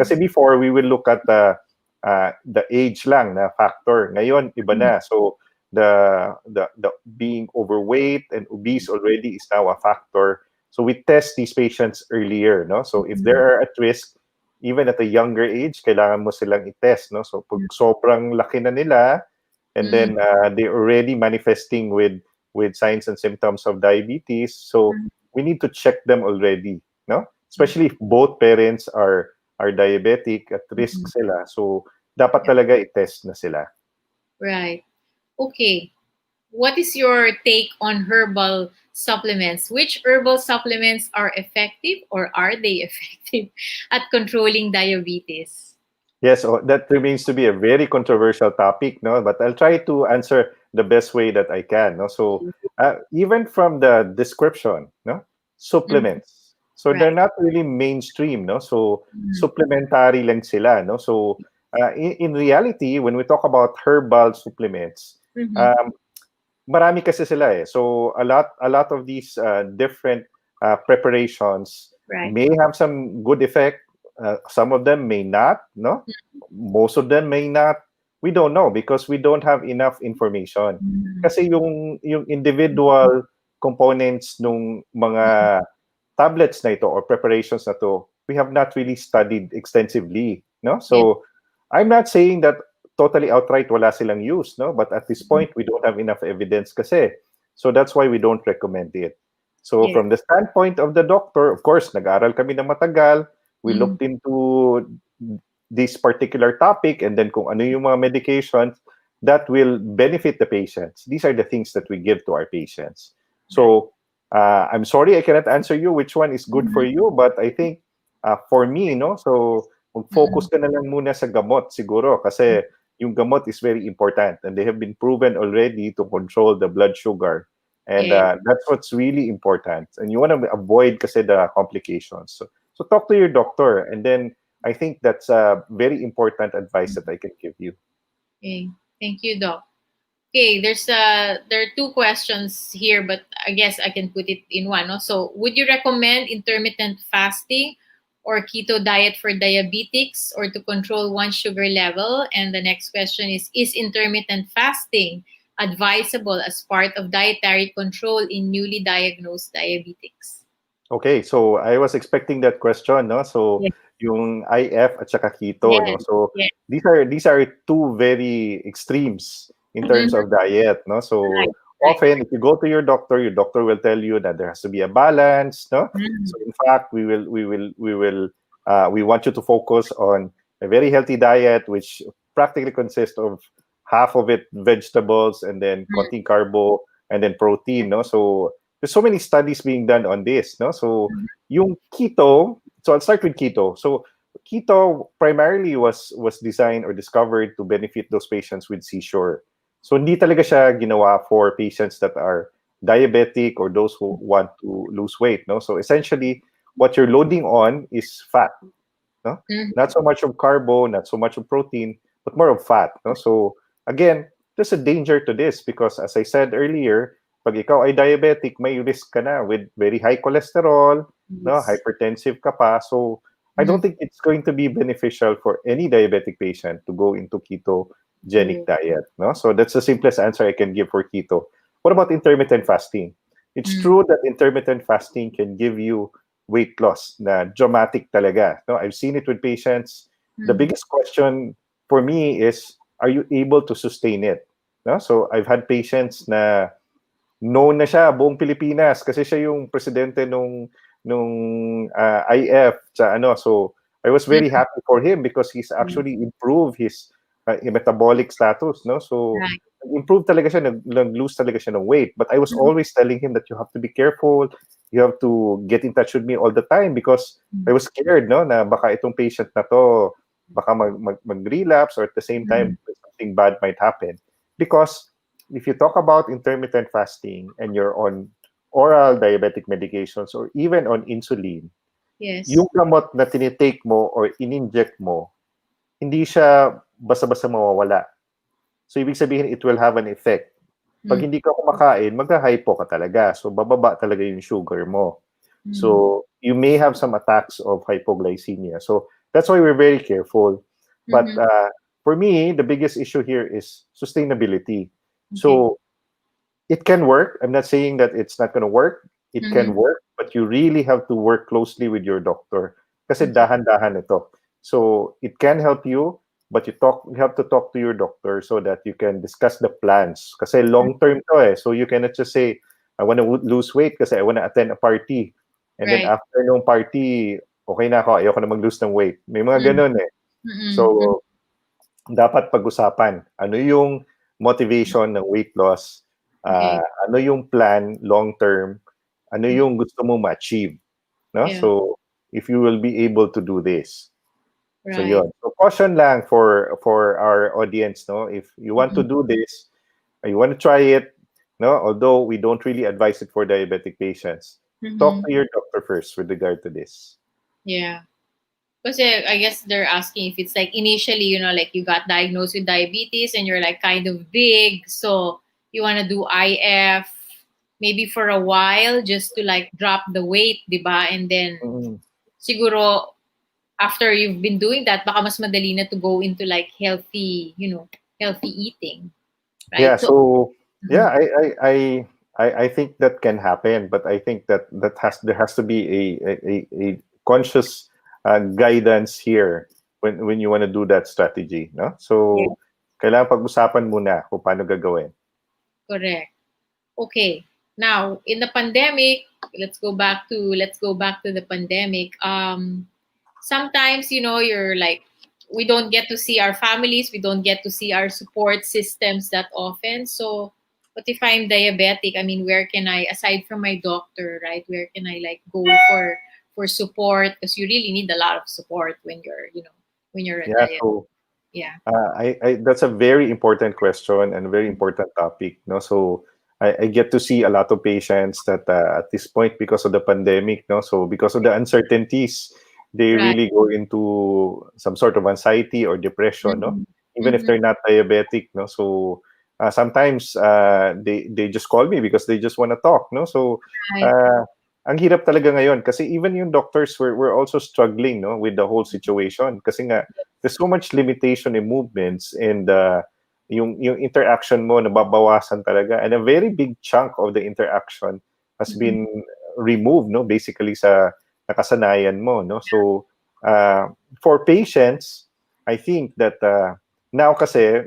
Kasi before we will look at the age lang na factor. Ngayon iba na. So the being overweight and obese already is now a factor. So we test these patients earlier, no? So if they are at risk, even at a younger age, kailangan mo silang i-test, no? So pag sobrang laki na nila, and then they're already manifesting with signs and symptoms of diabetes, so we need to check them already, no? Especially if both parents are are diabetic, at risk Mhm. sila. So, dapat Yeah. talaga i-test na sila. Right. Okay. What is your take on herbal supplements? Which herbal supplements are effective or are they effective at controlling diabetes? Yes, that remains to be a very controversial topic, no? But I'll try to answer the best way that I can, no? So, even from the description, no? Mhm. Supplements. So they're Right. not really mainstream, no? So Mhm. supplementary lang sila, no? So in reality, when we talk about herbal supplements, Mhm. um, marami kasi sila eh. So a lot of these different preparations Right. may have some good effect. Some of them may not, no? Most of them may not. We don't know because we don't have enough information. Mhm. Kasi yung individual components nung mga tablets na ito or preparations na to, we have not really studied extensively, no? Yeah. So I'm not saying that totally outright wala silang use, no? But at this point, we don't have enough evidence kasi. So that's why we don't recommend it. So Yeah. from the standpoint of the doctor, of course, nag-aral kami ng matagal. We Mhm. looked into this particular topic and then kung ano yung mga medications that will benefit the patients. These are the things that we give to our patients. Right. So I'm sorry I cannot answer you which one is good for Mhm. you, but I think for me, no, so Mhm. mag-focus ka na lang muna sa gamot siguro kasi yung gamot is very important and they have been proven already to control the blood sugar. And Yeah. that's what's really important. And you want to avoid kasi the complications. So talk to your doctor and then I think that's a very important advice that I can give you. Okay. Thank you, Doc. Okay, there are two questions here, but I guess I can put it in one. No? So, would you recommend intermittent fasting or keto diet for diabetics or to control one's sugar level? And the next question is intermittent fasting advisable as part of dietary control in newly diagnosed diabetics? Okay, so I was expecting that question, no? So Yes. yung IF at saka keto, no? Yes. So Yes. these are two very extremes in terms Mhm. of diet, no? Right. So Right. often if you go to your doctor will tell you that there has to be a balance, no? Mhm. So in fact, we want you to focus on a very healthy diet which practically consists of half of it vegetables and then konting carbo and then protein, no? So there's so many studies being done on this, no? So Mhm. yung keto, so I'll start with keto. So keto primarily was designed or discovered to benefit those patients with seizure. So hindi talaga siya ginawa for patients that are diabetic or those who want to lose weight, no? So essentially what you're loading on is fat, no? Mhm. Not so much of carbo, not so much of protein, but more of fat, no? So again, there's a danger to this because as I said earlier, pag ikaw ay diabetic, may risk ka na with very high cholesterol, no? Yes. Hypertensive ka pa. So I don't Mhm. think it's going to be beneficial for any diabetic patient to go into ketogenic True. diet, no? So that's the simplest answer I can give for keto. What about intermittent fasting? It's Mhm. true that intermittent fasting can give you weight loss na dramatic talaga. No, I've seen it with patients. The Mhm. biggest question for me is, are you able to sustain it? No? So I've had patients na known na siya buong Pilipinas kasi siya yung presidente nung IF sa ano. So I was very Mhm. happy for him because he's actually improved his metabolic status, no? So Right. improve talaga siya, nag-lose talaga siya ng weight. But I was Mhm. always telling him that you have to be careful, you have to get in touch with me all the time because I was scared, no, na baka itong patient na to baka mag-relapse or at the same Mhm. time something bad might happen. Because if you talk about intermittent fasting and you're on oral diabetic medications or even on insulin, Yes. yung gamot na tinitake mo or in-inject mo, hindi siya basta-basta mawawala. So, ibig sabihin, it will have an effect. Pag Mm. hindi ka kumakain, magka-hypo ka talaga. So, bababa talaga yung sugar mo. Mm. So, you may have some attacks of hypoglycemia. So, that's why we're very careful. But Mhm. for me, the biggest issue here is sustainability. Okay. So, it can work. I'm not saying that it's not going to work. It can Mhm. work, but you really have to work closely with your doctor. Kasi Okay. dahan-dahan ito. So it can help you, but you have to talk to your doctor so that you can discuss the plans. Kasi long term to eh. So you cannot just say, I want to lose weight kasi I want to attend a party. And then Right. after no party, okay na ako, ayoko na mag-lose ng weight. May mga Mm, ganun eh. mm. So, dapat pag-usapan. Ano yung motivation ng weight loss? Okay. Ano yung plan long term? Ano Mm, yung gusto mo ma-achieve? No? yeah, So, if you will be able to do this. So, right. yun. So, caution lang for our audience, no? If you want to Mm, do this, you want to try it, no? Although we don't really advise it for diabetic patients, talk mm. to your doctor first with regard to this. Yeah. Because I guess they're asking if it's like initially, like you got diagnosed with diabetes and you're like kind of big, so you want to do IF maybe for a while just to like drop the weight, diba? And then Mm. siguro after you've been doing that, baka mas madali na to go into like healthy, healthy eating, Yeah, right? So, so yeah, mhm, I think that can happen, but I think that there has to be a conscious guidance here when you want to do that strategy, no? yeah, So kailangan pag-usapan muna kung paano gagawin. correct. Okay. Now, in the pandemic, let's go back to the pandemic. Sometimes, you're like we don't get to see our families, we don't get to see our support systems that often. So, what if I'm diabetic? I mean, where can I, aside from my doctor, right? Where can I like go for support? Because you really need a lot of support when you're a Yeah, diabetic. so Yeah. that's a very important question and a very important topic. No, so I get to see a lot of patients that at this point, because of the pandemic, no, so because of the uncertainties, they Right. really go into some sort of anxiety or depression. No, Mm-hmm. even if Mm-hmm. they're not diabetic. No, so sometimes they just call me because they just want to talk. No, so Right. uh, ang hirap talaga ngayon kasi even yung doctors were also struggling, no, with the whole situation kasi nga there's so much limitation in movements, and yung interaction mo nababawasan talaga, and a very big chunk of the interaction has Mm-hmm. been removed, no, basically sa nakasanayan mo, no. So uh, for patients, I think that now kasi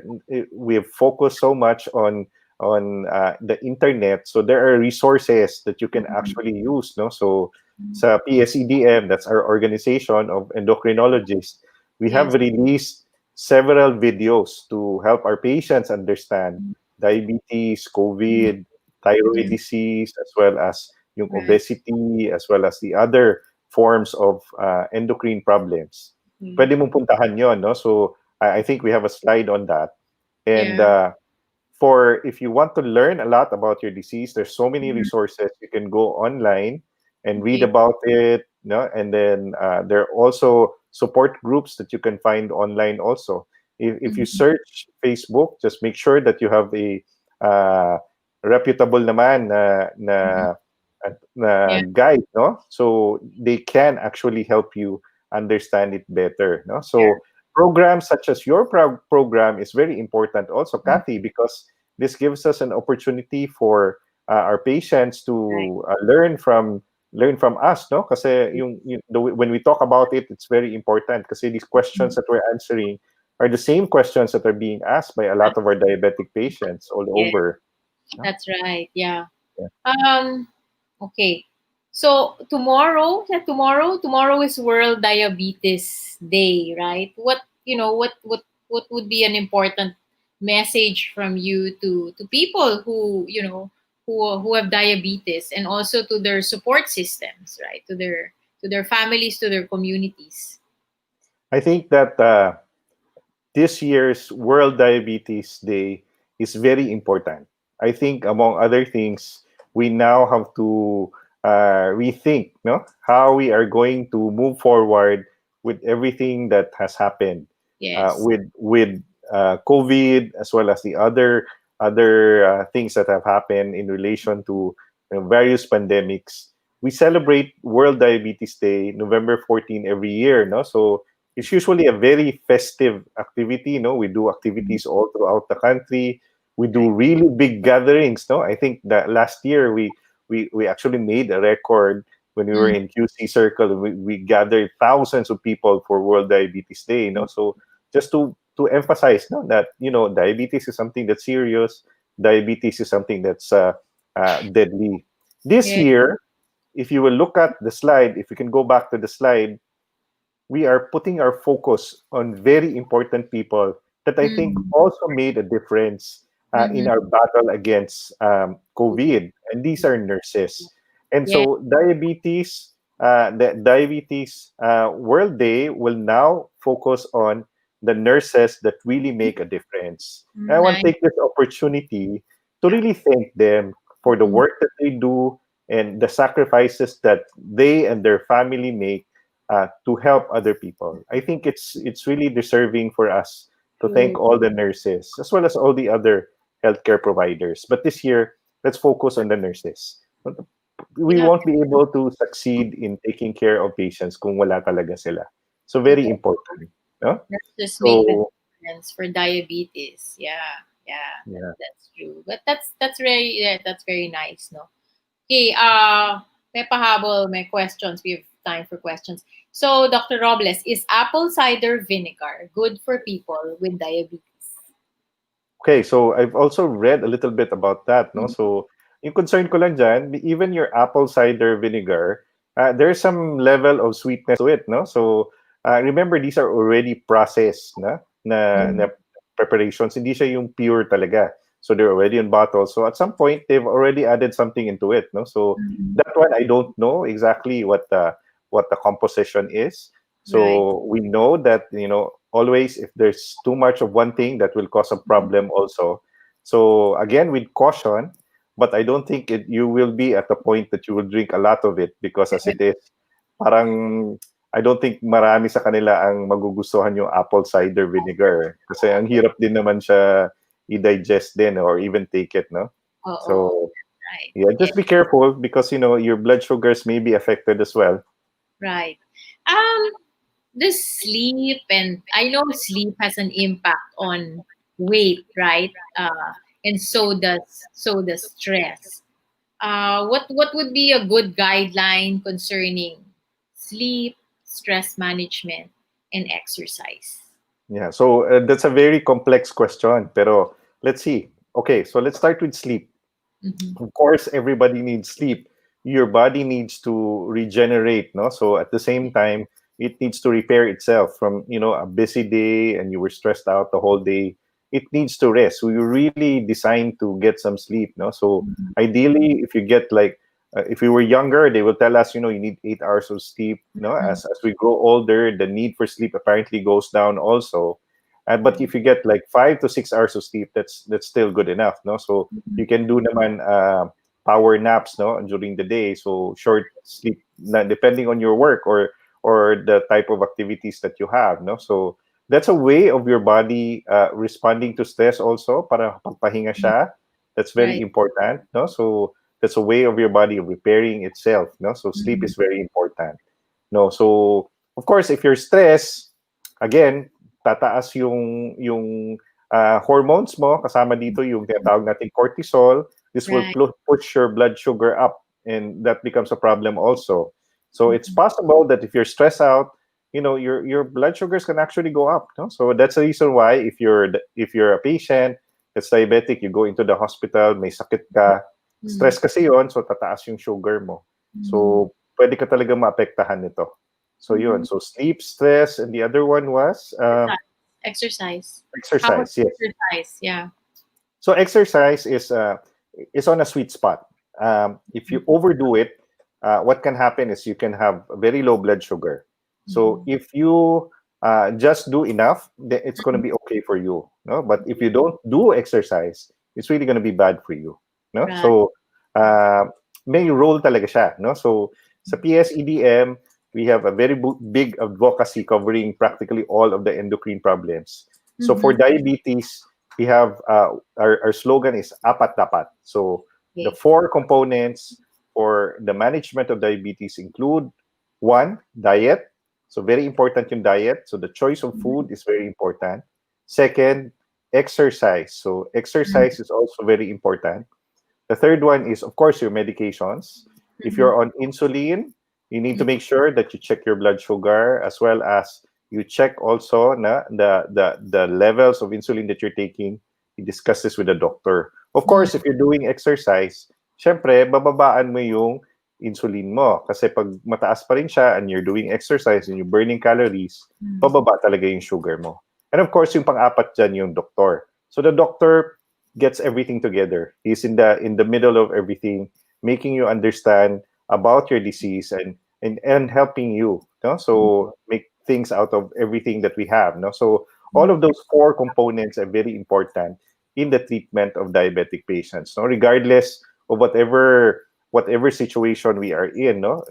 we've focused so much on the internet, so there are resources that you can actually use, no. So sa PSEDM, that's our organization of endocrinologists, we have Yes. released several videos to help our patients understand diabetes, Mm-hmm. COVID, thyroid disease, as well as yung Right. obesity, as well as the other forms of endocrine problems. Mm. Pwede mong puntahan yon, no? So I think we have a slide on that. And Yeah. for if you want to learn a lot about your disease, there's so many Mhm. resources. You can go online and read Okay. about it, no? And then there are also support groups that you can find online also. If you Mhm. search Facebook, just make sure that you have a uh, reputable naman Mhm. na Yeah. guide, no? So they can actually help you understand it better, no? Yeah. So programs such as your program is very important also, Mhm. Cathy, because this gives us an opportunity for our patients Right. to learn from us, no? Kasi when we talk about it, it's very important kasi these questions Mhm. that we're answering are the same questions that are being asked by a lot of our diabetic patients all Yeah, over. No? that's right. Yeah. Yeah. Um. Okay. So tomorrow is World Diabetes Day, right? What would be an important message from you to people who have diabetes, and also to their support systems, right? To their families, to their communities. I think that this year's World Diabetes Day is very important. I think, among other things, we now have to rethink, no, how we are going to move forward with everything that has happened Yes. with COVID, as well as the other things that have happened in relation to various pandemics. We celebrate World Diabetes Day November 14 every year, no? So it's usually a very festive activity. No, we do Mhm. activities all throughout the country. We do Right. really big gatherings. No, I think that last year we actually made a record when we were Mm. in QC Circle. We gathered thousands of people for World Diabetes Day. No, so just to emphasize, no, that diabetes is something that's serious. Diabetes is something that's deadly. This Yeah. year, if you will look at the slide, if you can go back to the slide, we are putting our focus on very important people that I think Mm-hmm. also made a difference in Mm-hmm. our battle against COVID, and these are nurses. And Yeah. so the Diabetes World Day will now focus on the nurses that really make a difference. And I want Nice. to take this opportunity to Yeah. really thank them for the Mm-hmm. work that they do and the sacrifices that they and their family make to help other people. I think it's really deserving for us to thank True. all the nurses as well as all the other healthcare providers. But this year, let's focus on the nurses. We Yeah. won't be able to succeed in taking care of patients kung wala talaga sila. So very Correct. important, no? Let's just make the So difference for diabetes. Yeah. Yeah. yeah. That's true. But that's very, yeah, that's very nice, no? Okay, may pahabol, may questions. We have time for questions. So, Dr. Robles, is apple cider vinegar good for people with diabetes? Okay, so I've also read a little bit about that, no? Mhm. So, yung concern ko lang dyan, even your apple cider vinegar, there's some level of sweetness to it, no? So, remember, these are already processed na Mhm. preparations. Hindi siya yung pure talaga. So, they're already in bottles. So, at some point, they've already added something into it, no? So, Mhm. that one, I don't know exactly what the composition is. Right. So we know that always if there's too much of one thing that will cause a problem also. So again with caution, but I don't think you will be at the point that you will drink a lot of it because as it is, parang I don't think marami sa kanila ang magugustuhan yung apple cider vinegar kasi ang hirap din naman siya i-digest din or even take it, no? Oo. So Right. yeah, Yeah. just be careful because your blood sugars may be affected as well. Right. Um, the sleep, and I know sleep has an impact on weight, right? And so does stress. What would be a good guideline concerning sleep, stress management, and exercise? Yeah, so that's a very complex question, pero let's see. Okay, so let's start with sleep. Mm-hmm. Of course, everybody needs sleep. Your body needs to regenerate, no? So at the same time, it needs to repair itself from, a busy day and you were stressed out the whole day. It needs to rest. So you're really designed to get some sleep, no? So ideally, if you get like, if we were younger, they will tell us, you need 8 hours of sleep. No, as we grow older, the need for sleep apparently goes down also. But if you get like 5 to 6 hours of sleep, that's still good enough, no? So you can do naman power naps, no, during the day. So short sleep, depending on your work or the type of activities that you have, no. So that's a way of your body responding to stress also para pagpahinga siya. That's very Right. important, no. So that's a way of your body repairing itself, no. So sleep Mhm. is very important, no. So of course, if you're stressed, again, tataas yung hormones mo, kasama dito yung tinatawag nating cortisol. This will Right. push your blood sugar up, and that becomes a problem also. So it's Mhm. possible that if you're stressed out, your blood sugars can actually go up. No? So that's the reason why if you're a patient that's diabetic, you go into the hospital, may sakit ka, Mhm. stress kasi yon, so tataas yung sugar mo. Mhm. So pwede ka talaga maapektahan nito. So yun. Mhm. So sleep, stress, and the other one was Exercise. How about exercise. Yes. exercise? Yeah. So exercise is on a sweet spot. If you overdo it, what can happen is you can have a very low blood sugar. So Mhm. if you just do enough, then it's going to be okay for you. No, but if you don't do exercise, it's really going to be bad for you. No, Right. so uh, may role talaga siya. No, so sa PSEDM, we have a very big advocacy covering practically all of the endocrine problems. So for Mhm. diabetes, we have our slogan is apat dapat. So the Okay. four components for the management of diabetes include one, diet. So very important yung diet. So the choice of food is very important. Second, exercise. So Mhm. exercise is also very important. The third one is, of course, your medications. If Mhm. you're on insulin, you need to make sure that you check your blood sugar as well as you check also the levels of insulin that you're taking. You discuss this with the doctor. Of Mhm. course, if you're doing exercise, syempre, bababaan mo yung insulin mo. Kasi pag mataas pa rin siya and you're doing exercise and you're burning calories, Mm. pababa talaga yung sugar mo. And of course, yung pang-apat dyan, yung doktor. So the doctor gets everything together. He's in the middle of everything, making you understand about your disease and helping you. No? So make things out of everything that we have. No? So all of those four components are very important in the treatment of diabetic patients. No? Regardless of whatever situation we are in, no,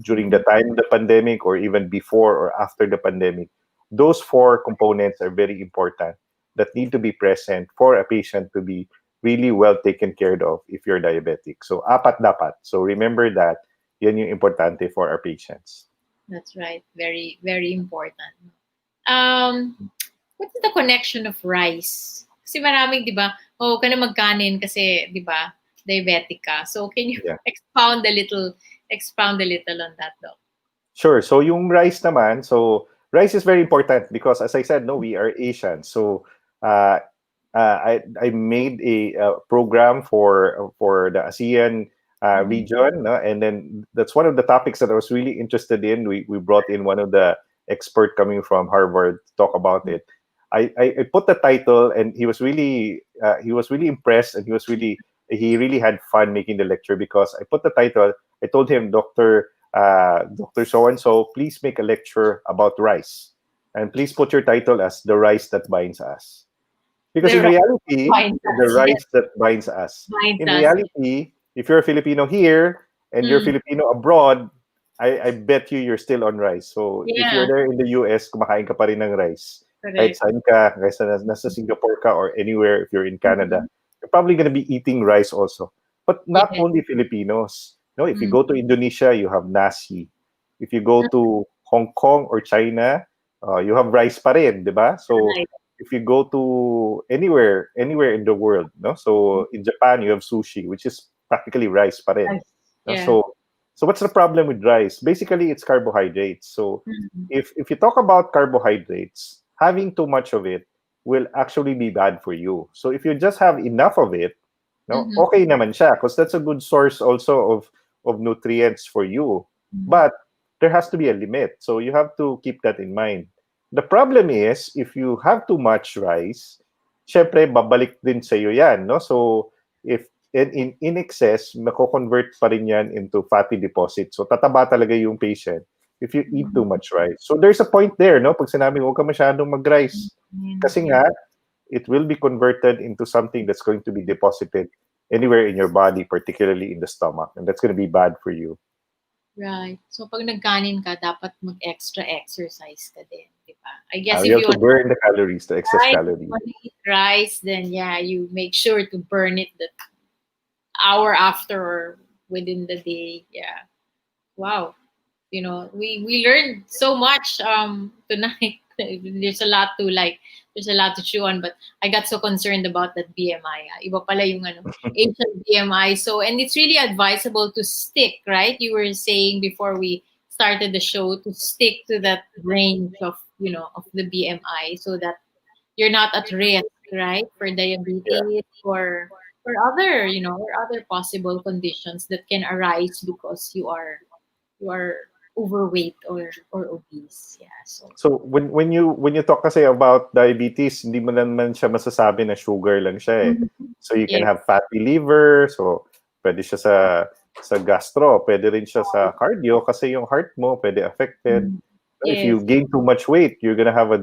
during the time of the pandemic or even before or after the pandemic, those four components are very important that need to be present for a patient to be really well taken care of if you're diabetic. So apat dapat. So remember that yan yung importante for our patients. That's right. Very, very important. Um, what's the connection of rice? Kasi maraming, di ba, ka na magkanin kasi, di ba, diabetic ka. So can you Yeah. expound a little on that, Doc? Sure. So yung rice naman, so rice is very important because as I said, no, we are Asian. So I made a program for the ASEAN region, no? And then that's one of the topics that I was really interested in. We brought in one of the expert coming from Harvard to talk about it. I put the title, and he was really impressed, and he really had fun making the lecture because I put the title. I told him, Dr. So and so, please make a lecture about rice, and please put your title as "The Rice That Binds Us." Because The in rice reality, binds the us. rice Yes, that binds us. binds In us. reality, if you're a Filipino here and you're Filipino abroad, I bet you're still on rice. So if you're Yeah, there in the US, kumakain ka pa rin ng rice. Kahit correct. saan ka, kahit nasa Singapore ka or anywhere, if you're in Canada, you're probably going to be eating rice also. But not Yes. only Filipinos. No, if you go to Indonesia, you have nasi. If you go to Hong Kong or China, you have rice pa rin, di ba? So Right. if you go to anywhere in the world, no? So in Japan, you have sushi, which is practically rice pa rin. Rice. No? Yeah. So what's the problem with rice? Basically, it's carbohydrates. So Mhm. if you talk about carbohydrates, having too much of it will actually be bad for you. So if you just have enough of it, no, Mhm. okay naman siya because that's a good source also of nutrients for you. But there has to be a limit. So you have to keep that in mind. The problem is if you have too much rice, syempre babalik din sa iyo 'yan, no? So if in excess, mako-convert pa rin 'yan into fatty deposits. So tataba talaga yung patient if you eat too much rice. So there's a point there, no? Pag sinabi mo, huwag ka masyadong mag-rice. Kasi nga, it will be converted into something that's going to be deposited anywhere in your body, particularly in the stomach. And that's going to be bad for you. Right. So pag nagkanin ka, dapat mag-extra exercise ka din, di ba? I guess You if have you to want burn the calories, the excess rice, if you calories. want to eat rice, then yeah, you make sure to burn it the hour after or within the day. Yeah. Wow. We learned so much tonight. There's a lot to chew on, but I got so concerned about that BMI. Iba pala yung Asian BMI. So, and it's really advisable to stick, right? You were saying before we started the show to stick to that range of the BMI so that you're not at risk, right? For Yeah. diabetes or other possible conditions that can arise because you are overweight or obese. Yeah. So So when you talk kasi about diabetes, hindi mo naman siya masasabi na sugar lang siya eh. So you can yes. have fatty liver, so pwede siya sa gastro, pwede rin siya sa cardio kasi yung heart mo pwede affected. If you Yes. gain too much weight, you're gonna have a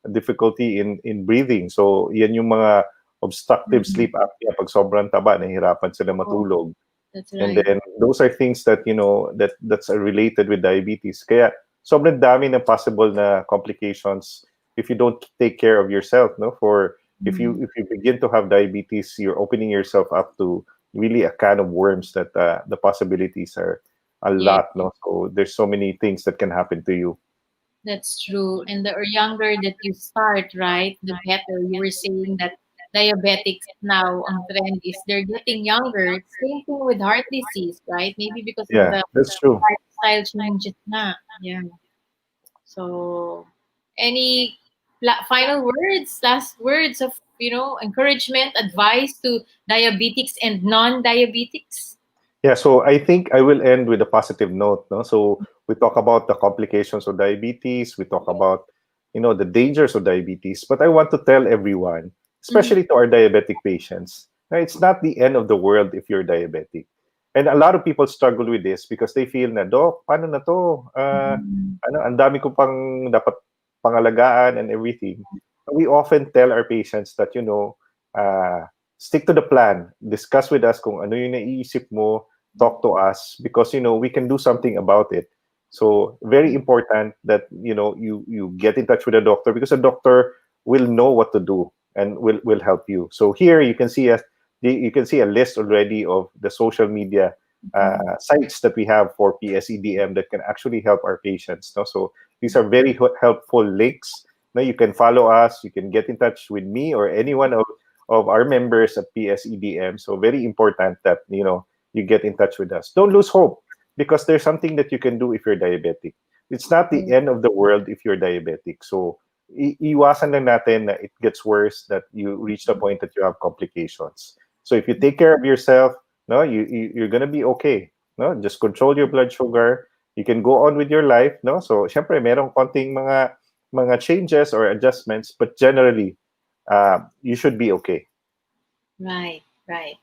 difficulty in breathing. So yan yung mga obstructive sleep apnea pag sobrang taba, nahihirapan sila Oh, matulog. that's And right. then those are things that that's related with diabetes. Kaya sobrang dami ng possible na complications if you don't take care of yourself, no? For if you begin to have diabetes, you're opening yourself up to really a can of worms that the possibilities are a Yes, lot, no? So there's so many things that can happen to you. that's true. And the younger that you start, right, the better. You were saying that diabetics now, ang trend is they're getting younger. Same thing with heart disease, right? Maybe because of Yeah, the that's true. lifestyle changes na. Yeah. So, any final words, last words of encouragement, advice to diabetics and non-diabetics? Yeah, so I think I will end with a positive note. No, so we talk about the complications of diabetes. We talk about, the dangers of diabetes. But I want to tell everyone, Mhm. especially to our diabetic patients, it's not the end of the world if you're diabetic. And a lot of people struggle with this because they feel na, Doc, paano na to? Mhm. Ang dami ko pang dapat pangalagaan and everything. We often tell our patients that, uh, stick to the plan. Discuss with us kung ano yung naiisip mo, talk to us because we can do something about it. So very important that you get in touch with a doctor because a doctor will know what to do and will help you. So here you can see a list already of the social media Mhm. sites that we have for PSEDM that can actually help our patients. No? So these are very helpful links. No, you can follow us. You can get in touch with me or anyone of our members at PSEDM. So very important that you get in touch with us. Don't lose hope because there's something that you can do if you're diabetic. It's not the end of the world if you're diabetic. So iwasan lang natin na it gets worse, that you reach the point that you have complications. So if you take care of yourself, no, you're gonna be okay. No, just control your blood sugar. You can go on with your life. No, so syempre merong konting mga changes or adjustments, but generally, you should be okay. Right, right.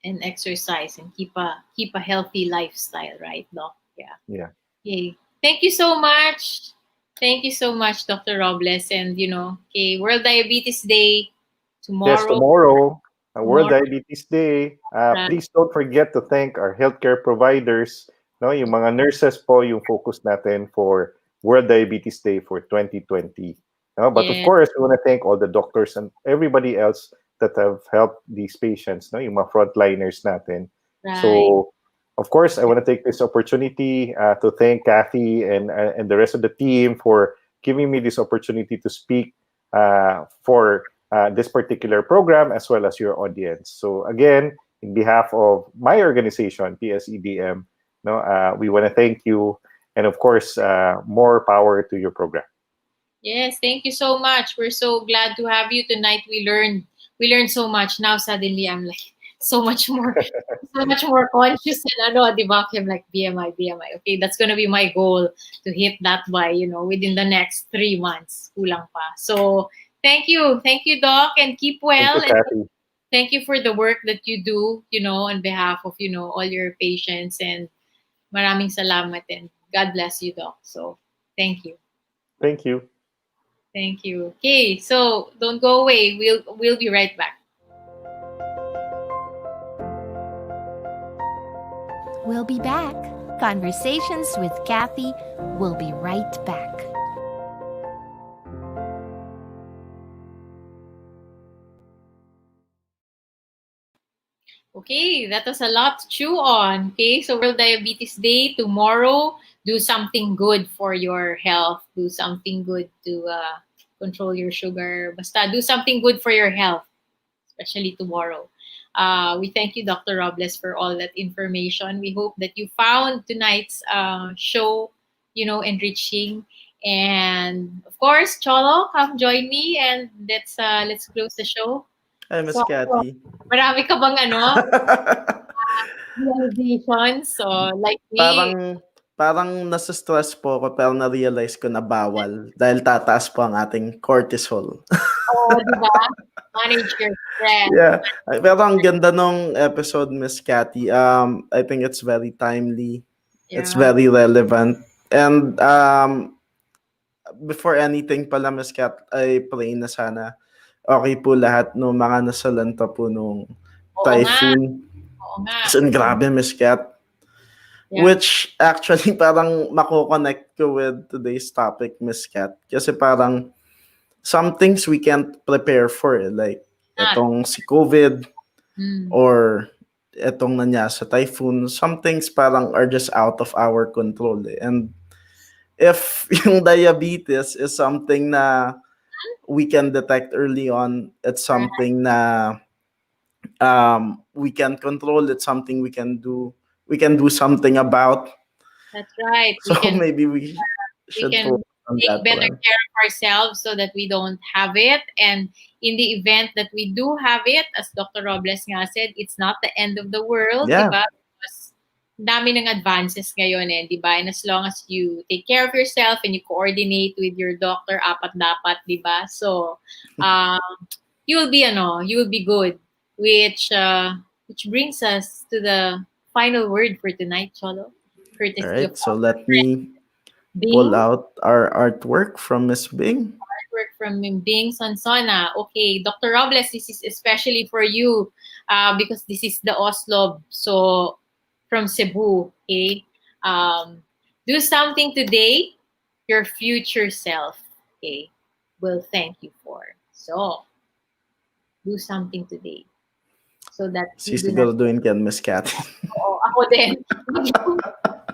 And exercise and keep a healthy lifestyle, right, Doc? Yeah. Yeah. Okay. Thank you so much. Thank you so much, Dr. Robles. And okay, World Diabetes Day Yes, tomorrow. tomorrow, World Tomorrow, Diabetes Day. right? Please don't forget to thank our healthcare providers. No, yung mga nurses po yung focus natin for World Diabetes Day for 2020. No, but of Yeah, course, we want to thank all the doctors and everybody else that have helped these patients, no, yung mga frontliners natin. right. So, of course, I want to take this opportunity to thank Cathy and the rest of the team for giving me this opportunity to speak for this particular program as well as your audience. So again, in behalf of my organization, PSEDM, no, we want to thank you, and of course, more power to your program. Yes, thank you so much. We're so glad to have you tonight. We learned so much. Now suddenly I'm like so much more so much more conscious and ano, di ba? I'm like BMI, BMI. Okay, that's gonna be my goal to hit that by, within the next 3 months. Kulang pa. So thank you, Doc, and keep Thank well you, and Cathy. thank you for the work that you do, on behalf of, all your patients and maraming salamat and God bless you, Doc. So thank you. Thank you. Thank you. Okay, so don't go away. We'll be right back. We'll be back. Conversations with Cathy will be right back. Okay, that was a lot to chew on. Okay, so World Diabetes Day tomorrow. Do something good for your health. Do something good to control your sugar. Basta do something good for your health, especially tomorrow. We thank you, Dr. Robles, for all that information. We hope that you found tonight's show, enriching. And of course, Cholo, come join me and let's close the show. Hi, Miss So, Cathy. marami ka bang realizations? So, like me, parang parang nasa-stress po ako pero na-realize ko na bawal dahil tataas po ang ating cortisol. oh, di ba? Manage your stress. Yeah. Pero ang ganda nung episode, Miss Cathy. I think it's very timely. It's Yeah. very relevant. And before anything pala, Miss Cat, I pray na sana okay po lahat no mga nasalanta po nung Oo nga. typhoon. Oo nga. As in, grabe, Miss Cat. Yeah. Which actually parang mako-connect ko with today's topic, Miss Cat. Kasi parang some things we can't prepare for. Like, Not. etong si COVID Mm. or etong nangyari sa typhoon. Some things parang are just out of our control. And if yung diabetes is something na we can detect early on, it's Right. something na we can control, it's something we can do something about. That's right. So maybe we We should can focus on take that better one. care of ourselves so that we don't have it. And in the event that we do have it, as Dr. Robles nga said, it's not the end of the world, Yeah. diba? Because dami ng advances ngayon di ba? And as long as you take care of yourself and you coordinate with your doctor, apat dapat, di ba? So, you will be good. Which brings us to the final word for tonight, Cholo. All Courtesy of right, so our let friend me pull Bing. out our artwork from Miss Bing. Artwork from Bing Sonsona. Okay, Dr. Robles, this is especially for you because this is the Oslo. So, from Cebu, okay? Do something today your future self, okay, will thank you for. So, do something today so that you do not. Sisiguraduhin ka, Miss Cathy. Oo, ako din.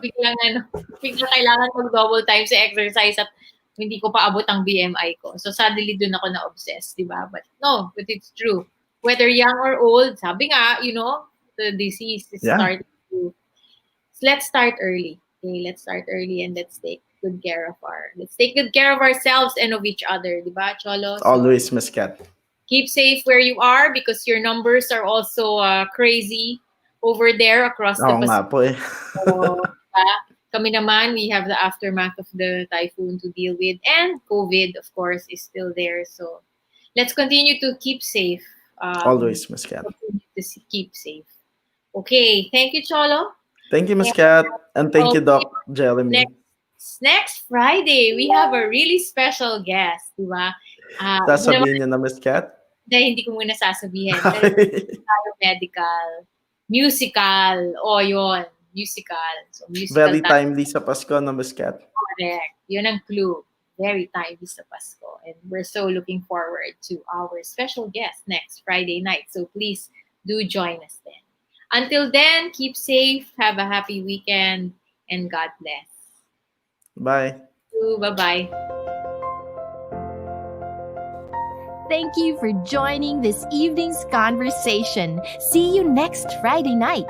biglang, biglang kailangan mag-double time sa exercise at hindi ko pa abot ang BMI ko. So, suddenly dun ako na-obsess, di ba? But no, but it's true. Whether young or old, sabi nga, the disease is starting to. So let's start early. Okay, let's start early and let's take good care of ourselves and of each other, di ba, Cholo? So, Always, Miss Cat. keep safe where you are because your numbers are also crazy over there across the Oo nga Pacific. po eh. So, kami naman, we have the aftermath of the typhoon to deal with, and COVID, of course, is still there. So, let's continue to keep safe. Always, Miss Cat. Continue to keep safe. Okay, thank you, Cholo. Thank you, Miss Cat. And thank you, Doc Jeremy. Next Friday, we have a really special guest, di ba? Sasabihin niyo na, Miss Cat? Hindi ko muna sasabihin. Medical, musical, yun, musical. So, musical very timely sa Pasko, no, Miss Cat? Correct. Yun ang clue. Very timely sa Pasko. And we're so looking forward to our special guest next Friday night. So please do join us then. Until then, keep safe, have a happy weekend, and God bless. Bye. Bye-bye. Thank you for joining this evening's conversation. See you next Friday night.